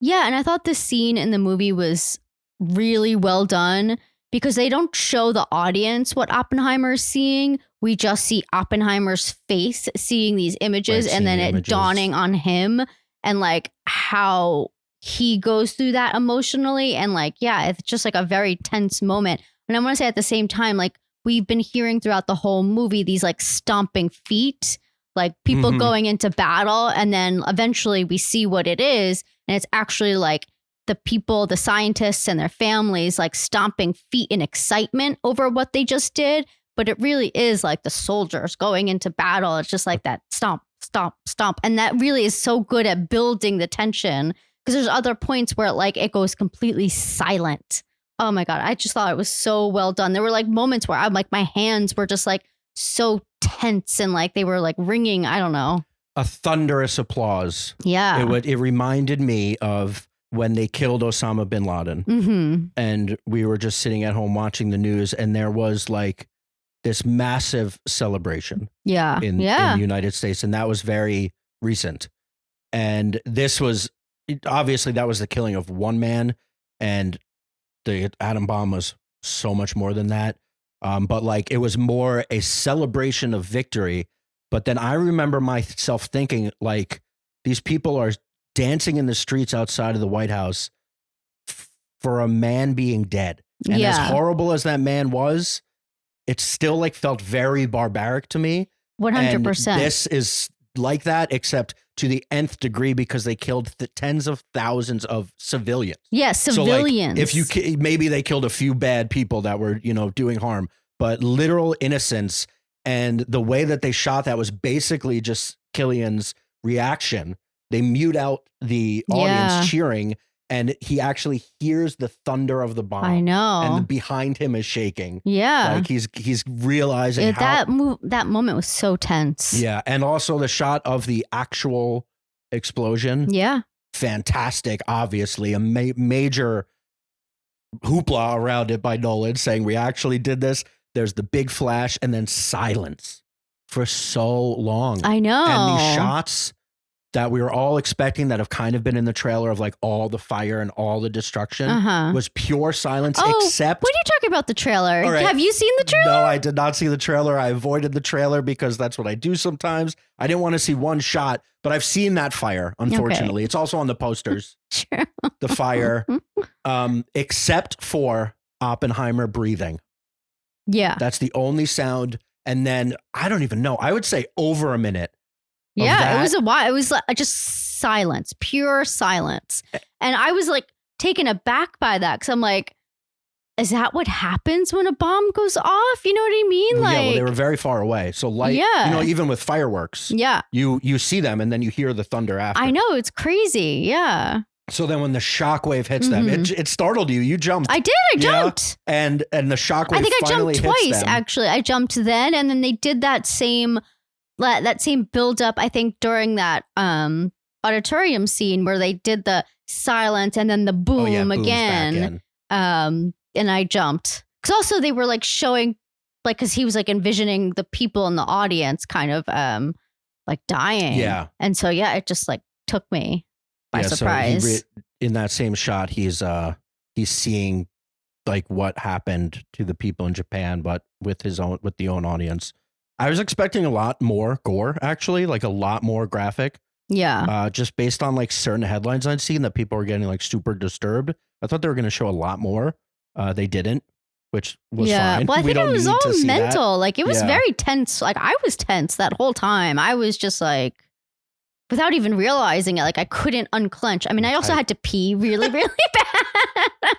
Yeah. And I thought this scene in the movie was really well done because they don't show the audience what Oppenheimer is seeing. We just see Oppenheimer's face seeing these images and then it dawning on him and like how he goes through that emotionally. And like, yeah, it's just like a very tense moment. And I want to say at the same time, like we've been hearing throughout the whole movie, these like stomping feet, like people going into battle. And then eventually we see what it is. And it's actually like the people, the scientists and their families like stomping feet in excitement over what they just did. But it really is like the soldiers going into battle. It's just like that stomp, stomp, stomp. And that really is so good at building the tension because there's other points where it goes completely silent. Oh my God. I just thought it was so well done. There were like moments where I'm like, my hands were just like so tense and like they were like ringing. I don't know. A thunderous applause. Yeah. It reminded me of when they killed Osama bin Laden. And we were just sitting at home watching the news and there was like this massive celebration in the United States. And that was very recent. And this was, obviously that was the killing of one man and the atom bomb was so much more than that. But like it was more a celebration of victory. But then I remember myself thinking, like, these people are dancing in the streets outside of the White House for a man being dead. And as horrible as that man was, it still like felt very barbaric to me. 100%. And this is like that, except to the nth degree, because they killed tens of thousands of civilians. Yeah, civilians. So like, if maybe they killed a few bad people that were, doing harm, but literal innocence. And the way that they shot that was basically just Killian's reaction. They mute out the audience cheering, and he actually hears the thunder of the bomb. I know. And behind him is shaking. Yeah. Like he's realizing that moment was so tense. Yeah. And also the shot of the actual explosion. Yeah. Fantastic. Obviously, a major hoopla around it by Nolan saying we actually did this. There's the big flash and then silence for so long. I know. And these shots that we were all expecting that have kind of been in the trailer of like all the fire and all the destruction was pure silence, except... What are you talking about the trailer? Right. Have you seen the trailer? No, I did not see the trailer. I avoided the trailer because that's what I do sometimes. I didn't want to see one shot, but I've seen that fire, unfortunately. Okay. It's also on the posters. Sure. The fire, except for Oppenheimer breathing. Yeah. That's the only sound. And then I don't even know. I would say over a minute. Yeah, it was a while. It was like just silence, pure silence. And I was like taken aback by that because I'm like, is that what happens when a bomb goes off? You know what I mean? Like, well, they were very far away. So light, even with fireworks, you see them and then you hear the thunder after. I know, it's crazy. Yeah. So then when the shockwave hits them, it startled you. You jumped. I did. I jumped. And the shockwave I think I jumped twice, them. Actually. I jumped then, and then they did that same build up, I think, during that auditorium scene where they did the silence and then the boom again. And I jumped. Because also they were like showing, like, because he was like envisioning the people in the audience kind of like dying. Yeah. And so, it just like took me by surprise. So in that same shot, he's seeing like what happened to the people in Japan, but with the own audience. I was expecting a lot more gore, actually, like a lot more graphic. Yeah. Just based on like certain headlines I'd seen that people were getting like super disturbed. I thought they were going to show a lot more. They didn't, which was fine. Well, I think it was all mental. Like it was very tense. Like I was tense that whole time. I was just like, without even realizing it, like I couldn't unclench. I mean, I also had to pee really, really bad.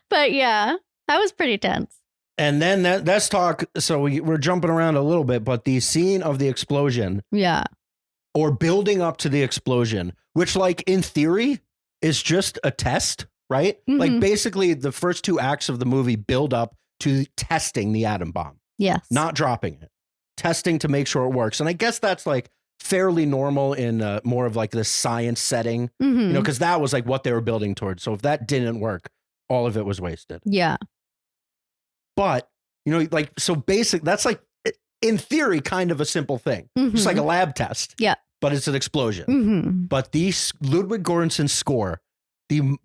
But yeah, that was pretty tense. And then let's talk. So we're jumping around a little bit, but the scene of the explosion. Yeah. Or building up to the explosion, which like in theory is just a test, right? Like basically the first two acts of the movie build up to testing the atom bomb. Yes. Not dropping it. Testing to make sure it works. And I guess that's like fairly normal in more of like the science setting, because that was like what they were building towards. So if that didn't work, all of it was wasted. Yeah. But, like, so basic, that's like, in theory, kind of a simple thing. Just like a lab test. Yeah. But it's an explosion. But Ludwig Göransson's score, the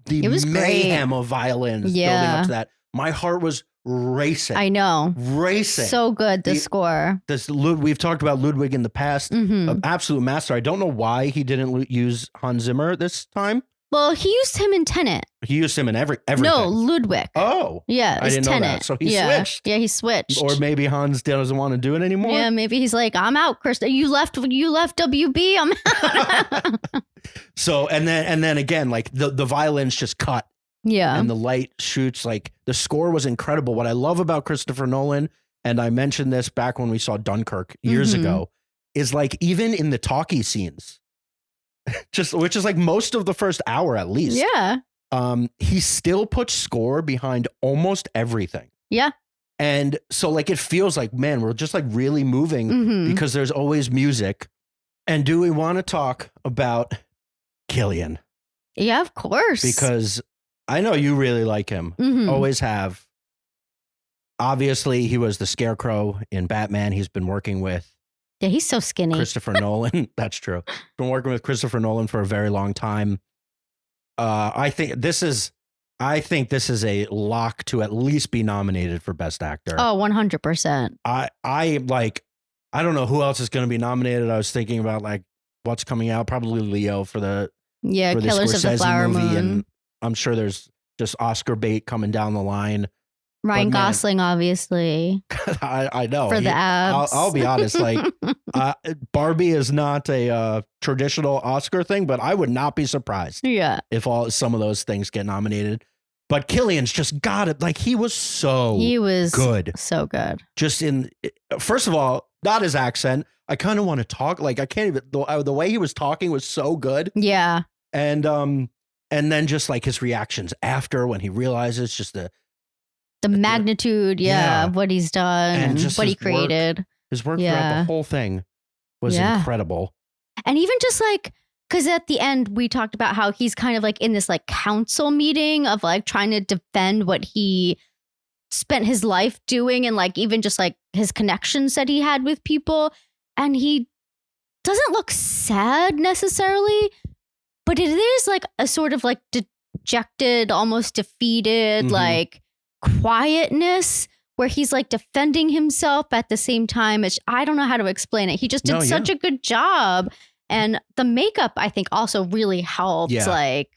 mayhem of violins building up to that, my heart was racing. I know. Racing. So good, the score. We've talked about Ludwig in the past. An absolute master. I don't know why he didn't use Hans Zimmer this time. Well, he used him in Tenet. He used him in everything. No, Ludwig. Oh. Yeah, I didn't Tenet. know that. So he switched. Yeah, he switched. Or maybe Hans doesn't want to do it anymore. Yeah, maybe he's like, I'm out, Chris. You left WB. I'm out. So, and then again, like the violins just cut. Yeah. And the light shoots. Like the score was incredible. What I love about Christopher Nolan, and I mentioned this back when we saw Dunkirk years ago, is like even in the talkie scenes, which is like most of the first hour at least. Yeah. He still puts score behind almost everything. Yeah. And so like it feels like, man, we're just like really moving because there's always music. And do we want to talk about Killian? Yeah, of course. Because I know you really like him. Always have. Obviously, he was the Scarecrow in Batman. He's been working with he's so skinny. Christopher Nolan. That's true. Been working with Christopher Nolan for a very long time. I think this is I think this is a lock to at least be nominated for Best Actor. Oh, 100%. I don't know who else is going to be nominated. I was thinking about like what's coming out, probably Leo for the Killers of the Scorsese Flower movie, Moon. and I'm sure there's just Oscar bait coming down the line. Ryan But, man, Gosling, obviously, I know for the abs. I'll be honest, like Barbie is not a traditional Oscar thing, but I would not be surprised yeah, if some of those things get nominated. But Killian's just got it. Like he was good. So good. Just first of all, not his accent. I kind of want to talk. Like I can't even, the way he was talking was so good. Yeah. And then just like his reactions after when he realizes just the magnitude, of what he's done and just what he his work. created. His work throughout the whole thing was incredible. And even just like, because at the end we talked about how he's kind of like in this like council meeting of like trying to defend what he spent his life doing and like even just like his connections that he had with people. And he doesn't look sad necessarily, but it is like a sort of like dejected, almost defeated, like quietness where he's like defending himself at the same time. I don't know how to explain it. He just did such a good job. And the makeup, I think, also really helped, like,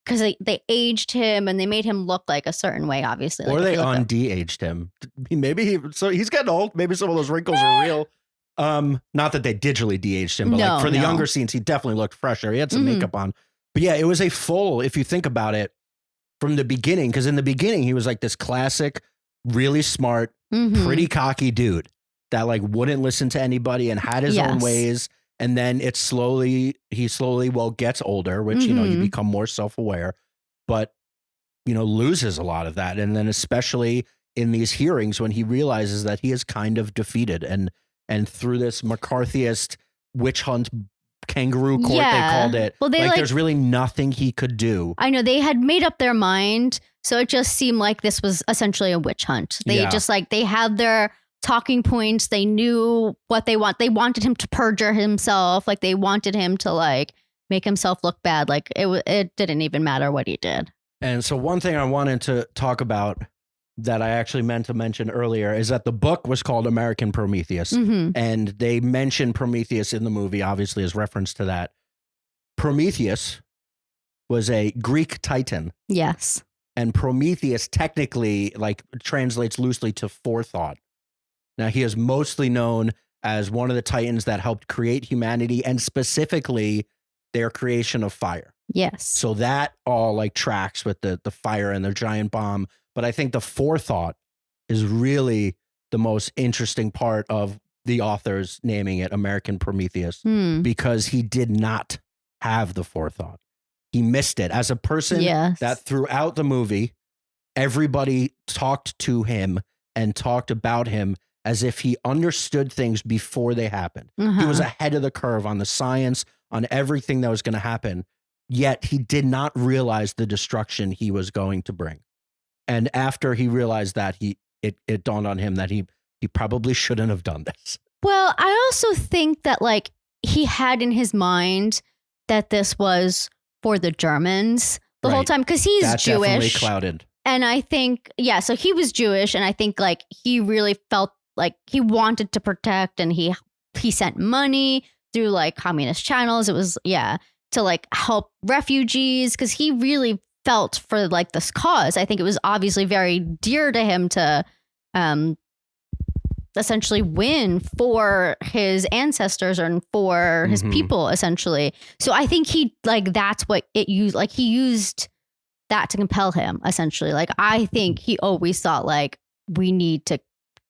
because they aged him and they made him look like a certain way, obviously. Or they de-aged him. Maybe he's getting old. Maybe some of those wrinkles are real. Not that they digitally de-aged him, but like for the younger scenes, he definitely looked fresher. He had some makeup on. But yeah, it was a full, if you think about it, from the beginning, because in the beginning, he was like this classic, really smart, pretty cocky dude that like wouldn't listen to anybody and had his own ways. And then he slowly gets older, which, you become more self-aware, but, loses a lot of that. And then especially in these hearings when he realizes that he is kind of defeated and through this McCarthyist witch hunt kangaroo court, they called it. Well, there's really nothing he could do. I know they had made up their mind. So it just seemed like this was essentially a witch hunt. They just like, they had their talking points. They knew what they want. They wanted him to perjure himself. Like they wanted him to like make himself look bad. Like it didn't even matter what he did. And so one thing I wanted to talk about that I actually meant to mention earlier is that the book was called American Prometheus. And they mentioned Prometheus in the movie, obviously as reference to that. Prometheus was a Greek titan. Yes. And Prometheus technically like translates loosely to forethought. Now, he is mostly known as one of the titans that helped create humanity and specifically their creation of fire. Yes. So that all like tracks with the fire and the giant bomb. But I think the forethought is really the most interesting part of the authors naming it American Prometheus because he did not have the forethought. He missed it as a person that throughout the movie, everybody talked to him and talked about him as if he understood things before they happened. He was ahead of the curve on the science, on everything that was going to happen. Yet he did not realize the destruction he was going to bring. And after he realized that, it dawned on him that he probably shouldn't have done this. Well, I also think that like he had in his mind that this was for the Germans the whole time because he's That Jewish. Definitely clouded. And I think, so he was Jewish, and I think like he really felt like he wanted to protect, and he sent money through like communist channels. It was to like help refugees because he really felt for like this cause. I think it was obviously very dear to him to essentially win for his ancestors and for his people essentially. So I think he like that's what it used. Like he used that to compel him essentially. Like I think he always thought like we need to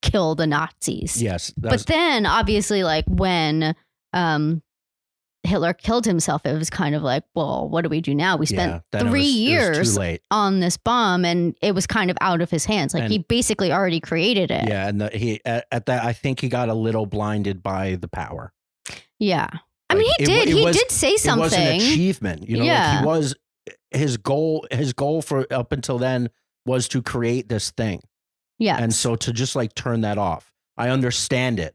kill the Nazis. Yes, but then obviously like when Hitler killed himself, it was kind of like, well, what do we do now? We spent 3 years on this bomb and it was kind of out of his hands. Like he basically already created it. Yeah. And I think he got a little blinded by the power. Yeah. I mean, he did say something. It was an achievement, like he was, his goal for up until then was to create this thing. Yeah. And so to just like turn that off, I understand it,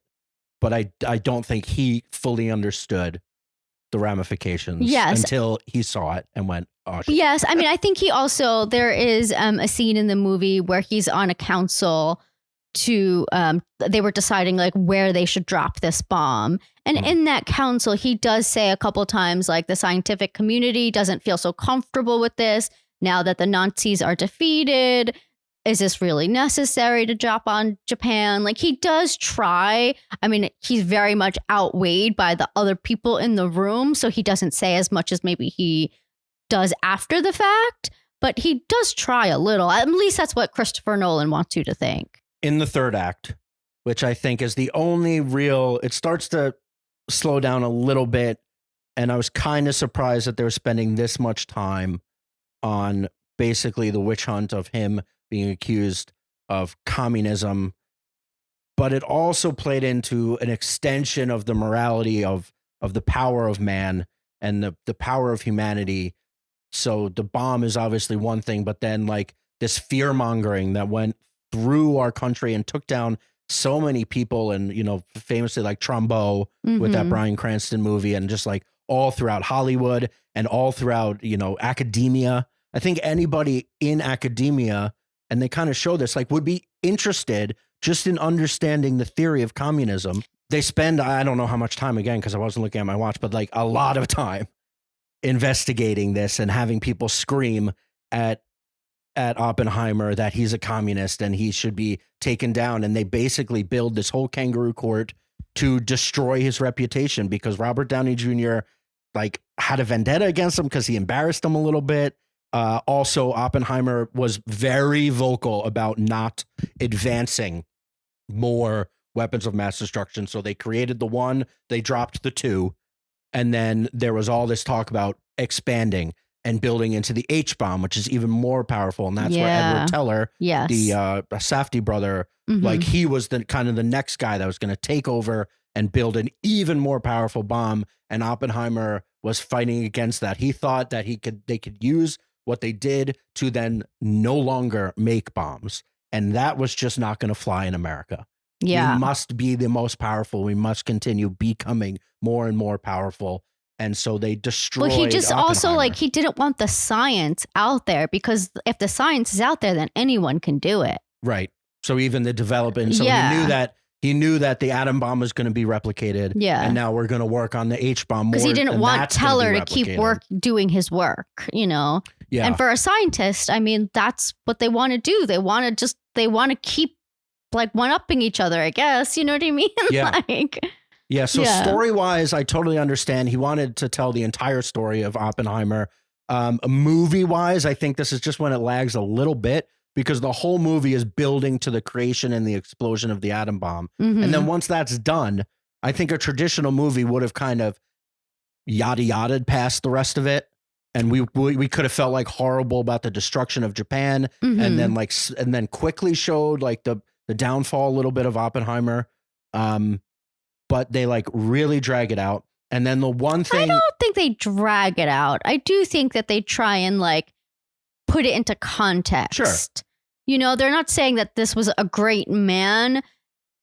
but I don't think he fully understood the ramifications Yes. until he saw it and went, oh, shit. Yes. I mean, I think he also, there is a scene in the movie where he's on a council to, they were deciding like where they should drop this bomb. And in that council, he does say a couple times, like the scientific community doesn't feel so comfortable with this now that the Nazis are defeated. Is this really necessary to drop on Japan? Like he does try. I mean, he's very much outweighed by the other people in the room. So he doesn't say as much as maybe he does after the fact, but he does try a little. At least that's what Christopher Nolan wants you to think. In the third act, which I think is the only real, it starts to slow down a little bit. And I was kind of surprised that they were spending this much time on basically the witch hunt of him being accused of communism, but it also played into an extension of the morality of the power of man and the power of humanity. So the bomb is obviously one thing, but then like this fear mongering that went through our country and took down so many people, and you know, famously like Trumbo with that Bryan Cranston movie, and just like all throughout Hollywood and all throughout, you know, academia. I think anybody in academia, and they kind of show this, like would be interested just in understanding the theory of communism. They spend, I don't know how much time, again, because I wasn't looking at my watch, but like a lot of time investigating this and having people scream at Oppenheimer that he's a communist and he should be taken down. And they basically build this whole kangaroo court to destroy his reputation, because Robert Downey Jr. like had a vendetta against him because he embarrassed him a little bit. Also, Oppenheimer was very vocal about not advancing more weapons of mass destruction. So they created the one, they dropped the two, and then there was all this talk about expanding and building into the H-bomb, which is even more powerful. And that's where Edward Teller, the Safdie brother, like he was the kind of the next guy that was going to take over and build an even more powerful bomb. And Oppenheimer was fighting against that. He thought that they could use what they did to then no longer make bombs. And that was just not going to fly in America. Yeah. We must be the most powerful. We must continue becoming more and more powerful. And so they destroyed. Well, he just also like, he didn't want the science out there, because if the science is out there, then anyone can do it. Right. So even the development. So he knew that the atom bomb was going to be replicated. Yeah. And now we're going to work on the H bomb more. Because he didn't want Teller to keep doing his work, you know? Yeah. And for a scientist, I mean, that's what they want to do. They want to keep like one-upping each other, I guess. You know what I mean? Yeah. Yeah. So story-wise, I totally understand. He wanted to tell the entire story of Oppenheimer. Movie-wise, I think this is just when it lags a little bit, because the whole movie is building to the creation and the explosion of the atom bomb. And then once that's done, I think a traditional movie would have kind of yada-yada'd past the rest of it. And we could have felt like horrible about the destruction of Japan, and then quickly showed like the downfall a little bit of Oppenheimer. But they like really drag it out. And then the one thing, I don't think they drag it out. I do think that they try and like put it into context. Sure. You know, they're not saying that this was a great man,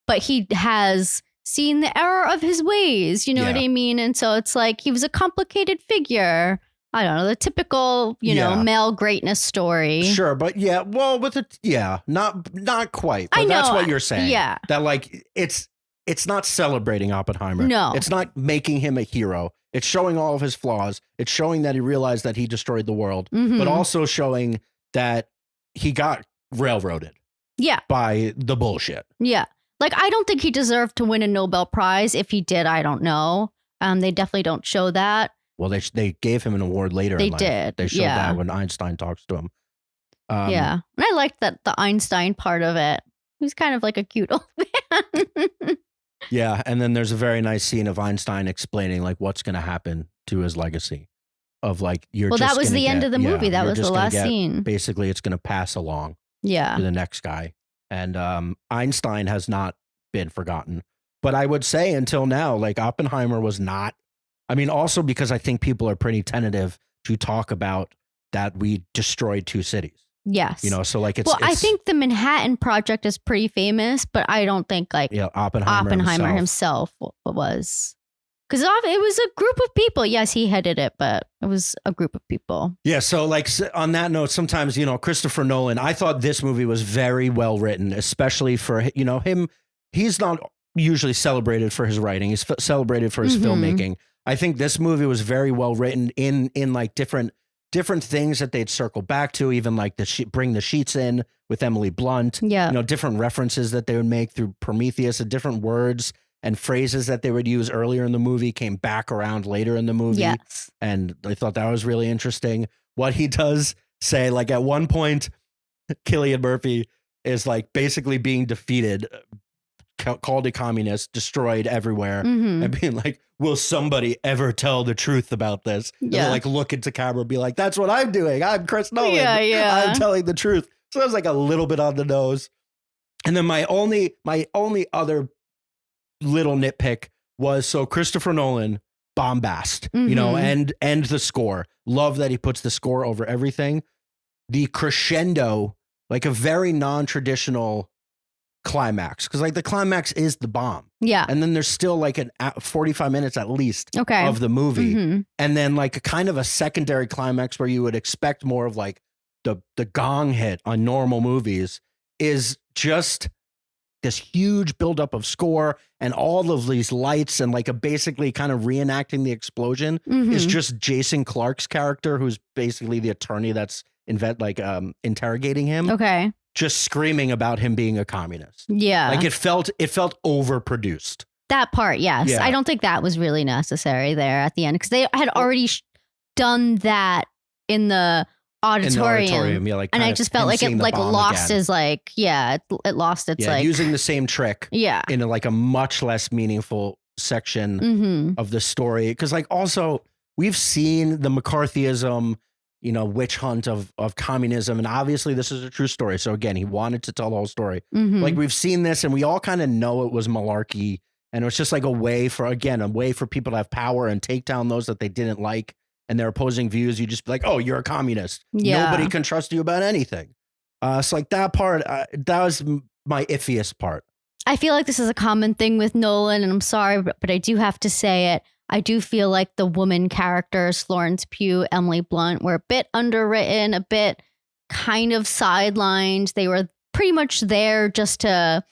but he has seen the error of his ways. You know what I mean? And so it's like he was a complicated figure. I don't know, the typical, you know, male greatness story. Sure, but not quite. But I know, that's what you're saying. Yeah. That like it's not celebrating Oppenheimer. No. It's not making him a hero. It's showing all of his flaws. It's showing that he realized that he destroyed the world, but also showing that he got railroaded. Yeah. By the bullshit. Yeah. Like, I don't think he deserved to win a Nobel Prize. If he did, I don't know. They definitely don't show that. Well, they gave him an award later in life. They did. They showed that when Einstein talks to him. Yeah. And I liked that the Einstein part of it. He's kind of like a cute old man. Yeah. And then there's a very nice scene of Einstein explaining like what's going to happen to his legacy of like, that was the end of the movie. That was the last scene. Basically, it's going to pass along to the next guy. And Einstein has not been forgotten. But I would say until now, like Oppenheimer was not. I mean, also because I think people are pretty tentative to talk about that we destroyed two cities. Yes. You know, so like it's. Well, I think the Manhattan Project is pretty famous, but I don't think like Oppenheimer himself was. Because it was a group of people. Yes, he headed it, but it was a group of people. Yeah. So like on that note, sometimes, Christopher Nolan, I thought this movie was very well written, especially for, him. He's not usually celebrated for his writing. He's celebrated for his filmmaking. I think this movie was very well written in like different things that they'd circle back to, even like bring the sheets in with Emily Blunt. Yeah. Different references that they would make through Prometheus, and different words and phrases that they would use earlier in the movie came back around later in the movie. Yes. And I thought that was really interesting. What he does say, like at one point, Cillian Murphy is like basically being defeated, called a communist, destroyed everywhere, and being like, will somebody ever tell the truth about this? Yeah. And like look into camera and be like, that's what I'm doing. I'm Chris Nolan. Yeah. I'm telling the truth. So that was like a little bit on the nose. And then my only other little nitpick was, so Christopher Nolan, bombast, and the score. Love that he puts the score over everything. The crescendo, like a very non-traditional climax, because like the climax is the bomb. Yeah. And then there's still like 45 minutes at least Okay. of the movie. And then like a kind of a secondary climax where you would expect more of like the gong hit on normal movies is just this huge buildup of score and all of these lights and like a basically kind of reenacting the explosion is just Jason Clarke's character, who's basically the attorney that's interrogating him. Okay. Just screaming about him being a communist. Yeah. Like it felt overproduced. That part, yes. Yeah. I don't think that was really necessary there at the end, because they had already done that in the auditorium. Yeah, like, and I just felt like it like lost his it lost its like using the same trick. Yeah. In like a much less meaningful section of the story. Because like also we've seen the McCarthyism, witch hunt of communism. And obviously this is a true story. So again, he wanted to tell the whole story. Like we've seen this and we all kind of know it was malarkey. And it was just like a way for people to have power and take down those that they didn't like and their opposing views. You just be like, oh, you're a communist. Yeah. Nobody can trust you about anything. So like that part, that was my iffiest part. I feel like this is a common thing with Nolan, and I'm sorry, but I do have to say it. I do feel like the woman characters, Florence Pugh, Emily Blunt, were a bit underwritten, a bit kind of sidelined. They were pretty much there just to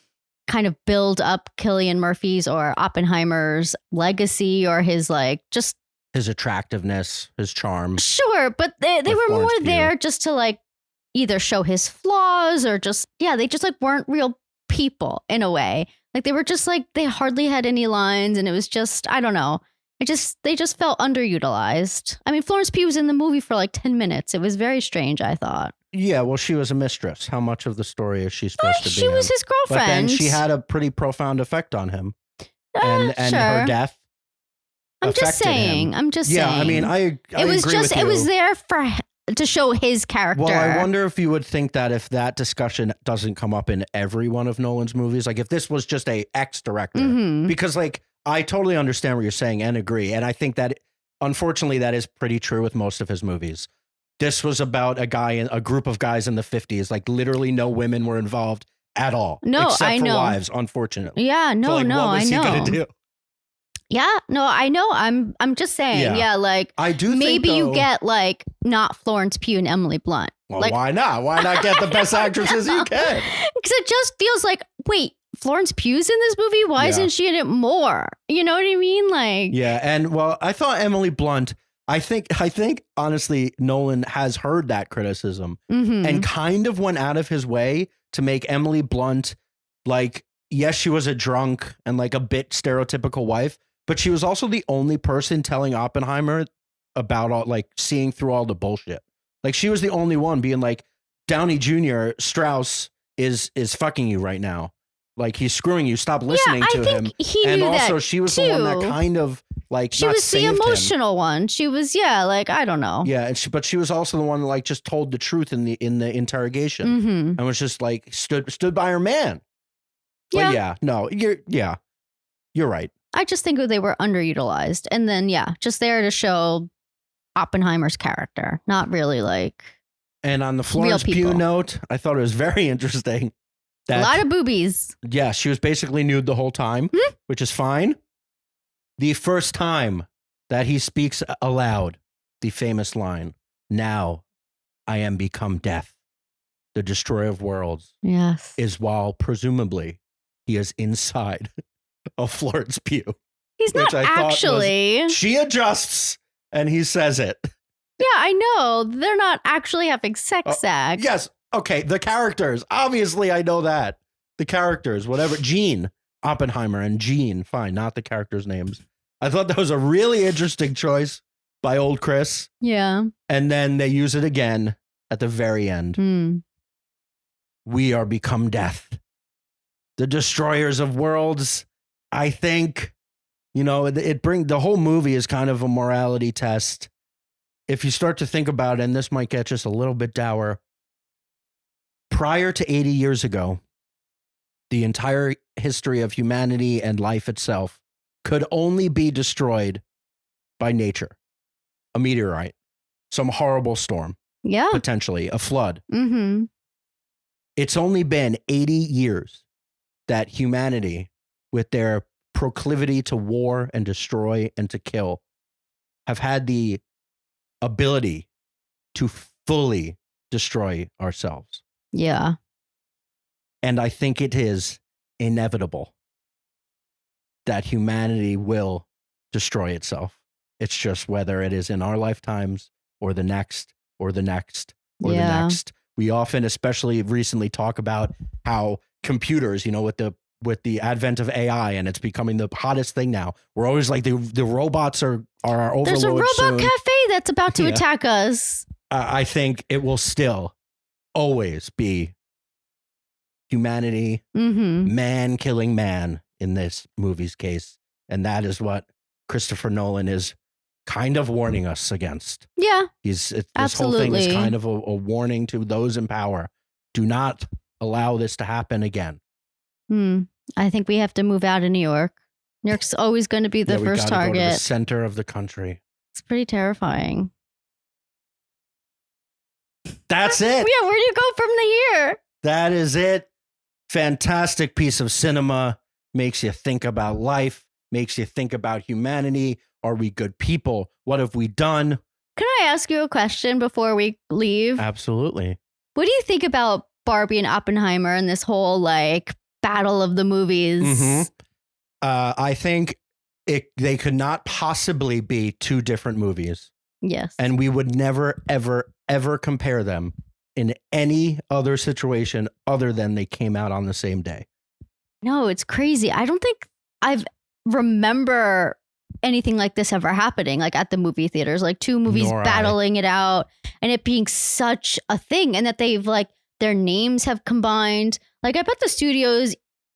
kind of build up Cillian Murphy's or Oppenheimer's legacy, or his just his attractiveness, his charm. Sure, but they were Florence more Pugh. there just to like either show his flaws or they just like weren't real people in a way. Like they were just like, they hardly had any lines, and it was just, I don't know. They just felt underutilized. I mean, Florence Pugh was in the movie for like 10 minutes. It was very strange, I thought. Yeah, well, she was a mistress. How much of the story is she supposed to be? She was his girlfriend. But then she had a pretty profound effect on him. And sure. her death I'm just saying. him. Yeah, I mean, I it was agree just with you. it was there to show his character. Well, I wonder if you would think that if that discussion doesn't come up in every one of Nolan's movies, like if this was just a ex-director, because like I totally understand what you're saying and agree. And I think that unfortunately that is pretty true with most of his movies. This was about a group of guys in the 50s, like literally no women were involved at all. No, except I for know. wives, unfortunately. Yeah, no, so, like, no, what was I know. he gonna do? Yeah, no, I know. I'm just saying. Yeah, like I do. Maybe think, though, you get like not Florence Pugh and Emily Blunt. Well, like, why not? Why not get the best actresses you can? Because it just feels like, wait, Florence Pugh's in this movie? Why isn't she in it more? You know what I mean? Like, yeah, and well, I thought Emily Blunt. I think honestly, Nolan has heard that criticism and kind of went out of his way to make Emily Blunt like, yes, she was a drunk and like a bit stereotypical wife, but she was also the only person telling Oppenheimer about all, like, seeing through all the bullshit. Like, she was the only one being like, Downey Jr. Strauss is fucking you right now. Like, he's screwing you. Stop listening to him. He and knew also, that she was too. the one that kind of like she was the emotional one. She was, like, I don't know. Yeah, and but she was also the one that like just told the truth in the interrogation and was just like stood by her man. But you're right. I just think they were underutilized, and then just there to show Oppenheimer's character, not really like. And on the Florence Pugh note, I thought it was very interesting. That, a lot of boobies. Yeah, she was basically nude the whole time, which is fine. The first time that he speaks aloud the famous line, "Now I am become death, the destroyer of worlds," Yes. is while presumably he is inside of Florence Pugh. He's not which I thought actually. She adjusts and he says it. Yeah, I know. They're not actually having sex acts. Yes. Okay. The characters. Obviously, I know that. The characters, whatever. Gene Oppenheimer and Gene. Fine. Not the characters' names. I thought that was a really interesting choice by old Chris. Yeah. And then they use it again at the very end. Mm. We are become death, the destroyers of worlds. I think, the whole movie is kind of a morality test. If you start to think about it, and this might get just a little bit dour, prior to 80 years ago, the entire history of humanity and life itself could only be destroyed by nature. A meteorite, some horrible storm, Yeah. potentially a flood. Mm-hmm. It's only been 80 years that humanity, with their proclivity to war and destroy and to kill, have had the ability to fully destroy ourselves. Yeah. And I think it is inevitable that humanity will destroy itself. It's just whether it is in our lifetimes or the next or the next or the next. We often, especially recently, talk about how computers, with the advent of AI, and it's becoming the hottest thing now. We're always like the robots are our overlords. There's a robot soon. cafe that's about to attack us. I think it will still always be humanity, man killing man in this movie's case. And that is what Christopher Nolan is kind of warning us against. Yeah. This whole thing is kind of a warning to those in power. Do not allow this to happen again. I think we have to move out of New York. New York's always going to be the first target. Go to the center of the country. It's pretty terrifying. That's it. Yeah, where do you go from here? That is it. Fantastic piece of cinema. Makes you think about life. Makes you think about humanity. Are we good people? What have we done? Can I ask you a question before we leave? Absolutely. What do you think about Barbie and Oppenheimer and this whole battle of the movies? I think they could not possibly be two different movies. Yes. And we would never, ever, ever compare them in any other situation other than they came out on the same day. No, it's crazy. I don't think I've remember anything like this ever happening, at the movie theaters, two movies battling it out and it being such a thing, and that they've their names have combined. I bet the studios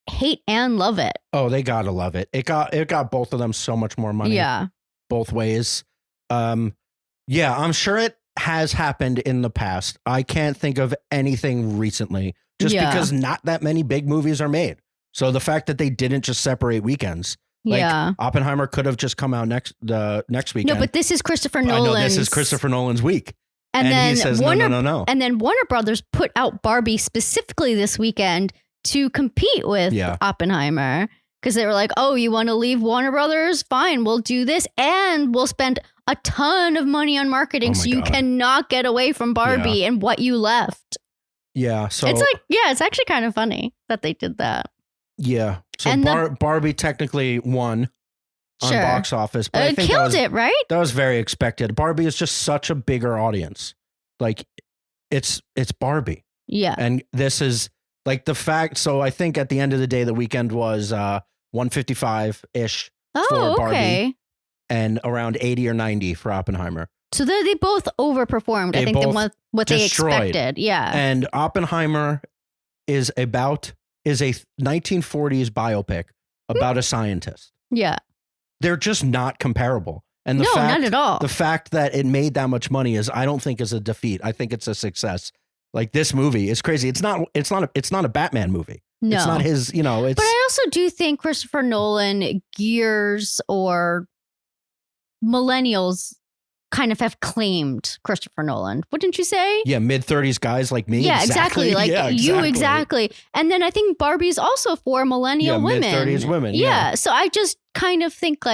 hate and love it. Oh, they gotta love it. It got both of them so much more money. Yeah. Both ways. Yeah, I'm sure it has happened in the past. I can't think of anything recently, just because not that many big movies are made. So the fact that they didn't just separate weekends. Oppenheimer could have just come out next weekend. No, but this is Christopher Nolan's. I know this is Christopher Nolan's week. And then he says, no. And then Warner Brothers put out Barbie specifically this weekend to compete with Oppenheimer. Because they were like, oh, you want to leave Warner Brothers? Fine, we'll do this. And we'll spend a ton of money on marketing. So you cannot get away from Barbie and what you left. Yeah. So it's it's actually kind of funny that they did that. Yeah. So Barbie technically won on box office, but I think killed it, right? That was very expected. Barbie is just such a bigger audience. It's Barbie. Yeah. And this is the fact. So I think at the end of the day, the weekend was 155-ish for Barbie and around 80 or 90 for Oppenheimer. So they both overperformed. I think what they expected. Yeah. And Oppenheimer is a 1940s biopic about a scientist. Yeah. They're just not comparable. And not at all. The fact that it made that much money I don't think is a defeat. I think it's a success. This movie is crazy. It's not a Batman movie. No. It's not his, But I also do think Christopher Nolan gears or millennials kind of have claimed Christopher Nolan. Wouldn't you say? Yeah, mid-30s guys like me. Yeah, exactly. You exactly. And then I think Barbie's also for millennial women. Mid-30s women. Yeah. So I just kind of think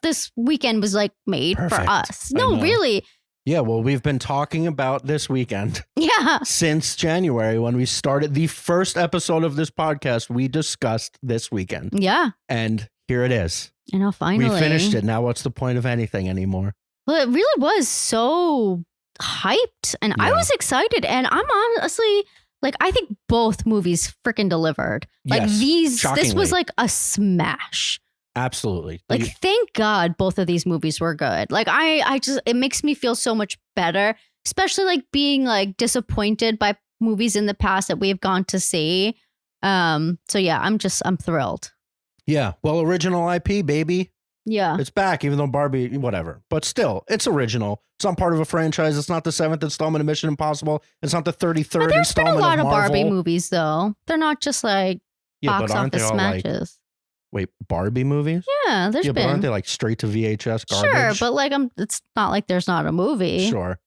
this weekend was like made Perfect. for us. I No, know. really. Yeah, well, we've been talking about this weekend Yeah. since January when we started the first episode of this podcast. We discussed this weekend, Yeah. and here it is. I know, finally. We finished it. Now, what's the point of anything anymore? Well, it really was so hyped, and I Yeah. was excited. And I'm honestly like, I think both movies freaking delivered. Like Yes, this shockingly. was like a smash. Absolutely. Like, thank God both of these movies were good. Like, I just, it makes me feel so much better, especially like being like disappointed by movies in the past that we've gone to see. So yeah, I'm thrilled. Yeah. Well, original IP, baby. Yeah. It's back, even though Barbie, whatever. But still, it's original. It's not part of a franchise. It's not the 7th installment of Mission Impossible. It's not the 33rd But there's been a installment lot of Marvel. Barbie movies, though. They're not just like Yeah, box but aren't they office all like, smashes. wait, Barbie movies? Yeah, there's Yeah, but been. aren't they like straight to VHS Sure, garbage? but like it's not like there's not a movie. Sure.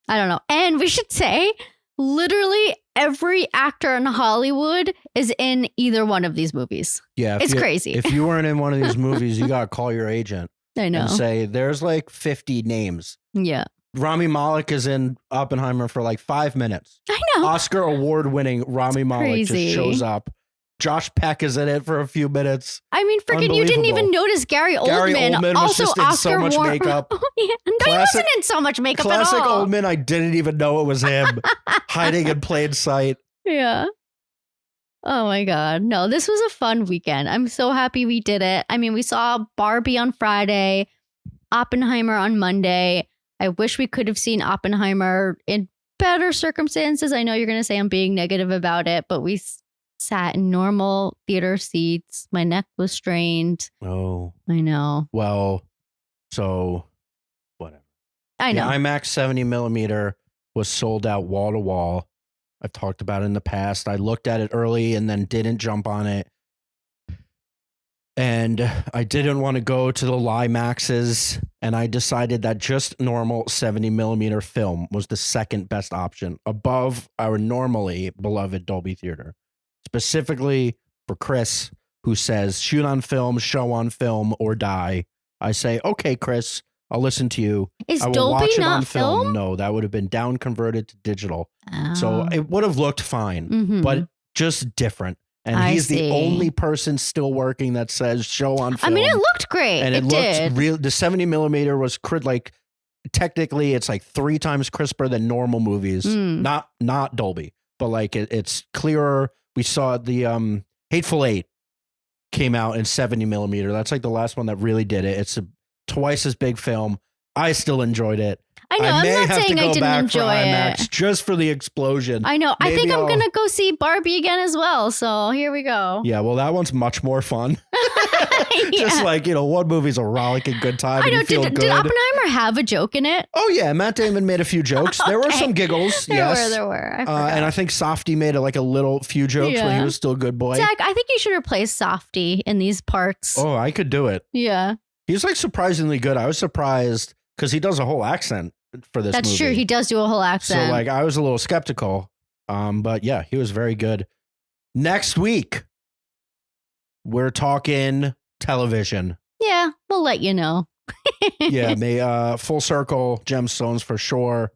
I don't know. And we should say literally every actor in Hollywood is in either one of these movies. Yeah. It's crazy. If you weren't in one of these movies, you got to call your agent I know. and say, there's like 50 names. Yeah. Rami Malek is in Oppenheimer for like 5 minutes. I know. Oscar award winning Rami Malek crazy. just shows up. Josh Peck is in it for a few minutes. I mean, freaking, you didn't even Unbelievable. notice Gary Oldman. Gary Oldman was also just in so Oscar much makeup. Oh, yeah. No, he Classic- wasn't in so much makeup Classic at all. Oldman. I didn't even know it was him hiding in plain sight. Yeah. Oh my God. No, this was a fun weekend. I'm so happy we did it. I mean, we saw Barbie on Friday, Oppenheimer on Monday. I wish we could have seen Oppenheimer in better circumstances. I know you're going to say I'm being negative about it, but we sat in normal theater seats. My neck was strained. Oh, I know. well, so whatever. I know. The IMAX 70 millimeter was sold out wall to wall. I've talked about it in the past. I looked at it early and then didn't jump on it. And I didn't want to go to the Limaxes. And I decided that just normal 70 millimeter film was the second best option above our normally beloved Dolby Theater. Specifically for Chris, who says, shoot on film, show on film, or die. I say, okay, Chris, I'll listen to you. Is I will Dolby watch it not on film. film? No, that would have been down converted to digital. Oh. So it would have looked fine, Mhm. but just different. And I he's see. the only person still working that says show on I film. mean, it looked great. and it looked did. real. The 70 millimeter was like technically it's like 3 times crisper than normal movies. Mm. Not Dolby, but like it's clearer. We saw the Hateful Eight came out in 70 millimeter. That's like the last one that really did it. It's a twice as big film. I still enjoyed it. I know. I may I'm not have to saying go I didn't back enjoy for IMAX it. just for the explosion. I know. I think Maybe I'm I'll- going to go see Barbie again as well. So here we go. Yeah, well, that one's much more fun. Yeah. Just like, one movie's a rollicking good time I and know. you feel Did good. Oppenheimer have a joke in it? Oh, yeah, Matt Damon made a few jokes. There were Okay. some giggles, yes. There were. I forgot. And I think Softy made like a little few jokes when he Yeah. was still a good boy. Zach, I think you should replace Softy in these parts. Oh, I could do it. Yeah, He's like surprisingly good. I was surprised because he does a whole accent for this that's movie. true. He does do a whole accent. So like I was a little skeptical. But yeah, he was very good. Next week, we're talking television. yeah, we'll let you know. Yeah, Full Circle, Gemstones for sure.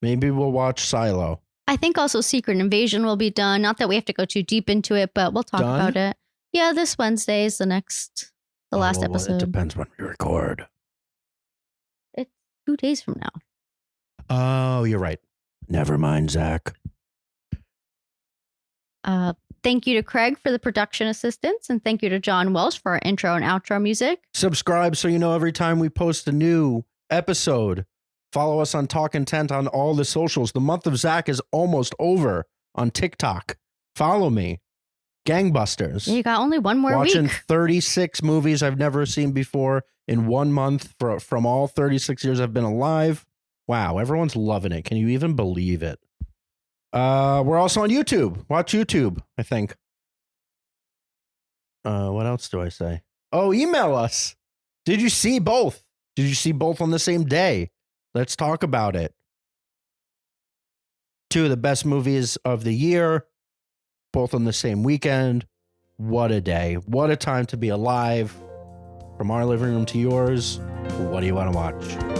Maybe we'll watch Silo. I think also Secret Invasion will be done. Not that we have to go too deep into it, but we'll talk Done? about it. Yeah, this Wednesday is the last Well, episode. It depends when we record. It's 2 days from now. Oh, you're right. Never mind, Zach. Thank you to Craig for the production assistance, and thank you to John Welsh for our intro and outro music. Subscribe so you know every time we post a new episode. Follow us on Talkin Tent on all the socials. The month of Zach is almost over on TikTok. Follow me. Gangbusters. You got only one more Watching week. 36 movies I've never seen before in 1 month from all 36 years I've been alive. Wow, everyone's loving it. Can you even believe it? We're also on YouTube. Watch YouTube, I think. What else do I say? Oh, email us. Did you see both? Did you see both on the same day? Let's talk about it. 2 of the best movies of the year, both on the same weekend. What a day. What a time to be alive. From our living room to yours, what do you want to watch?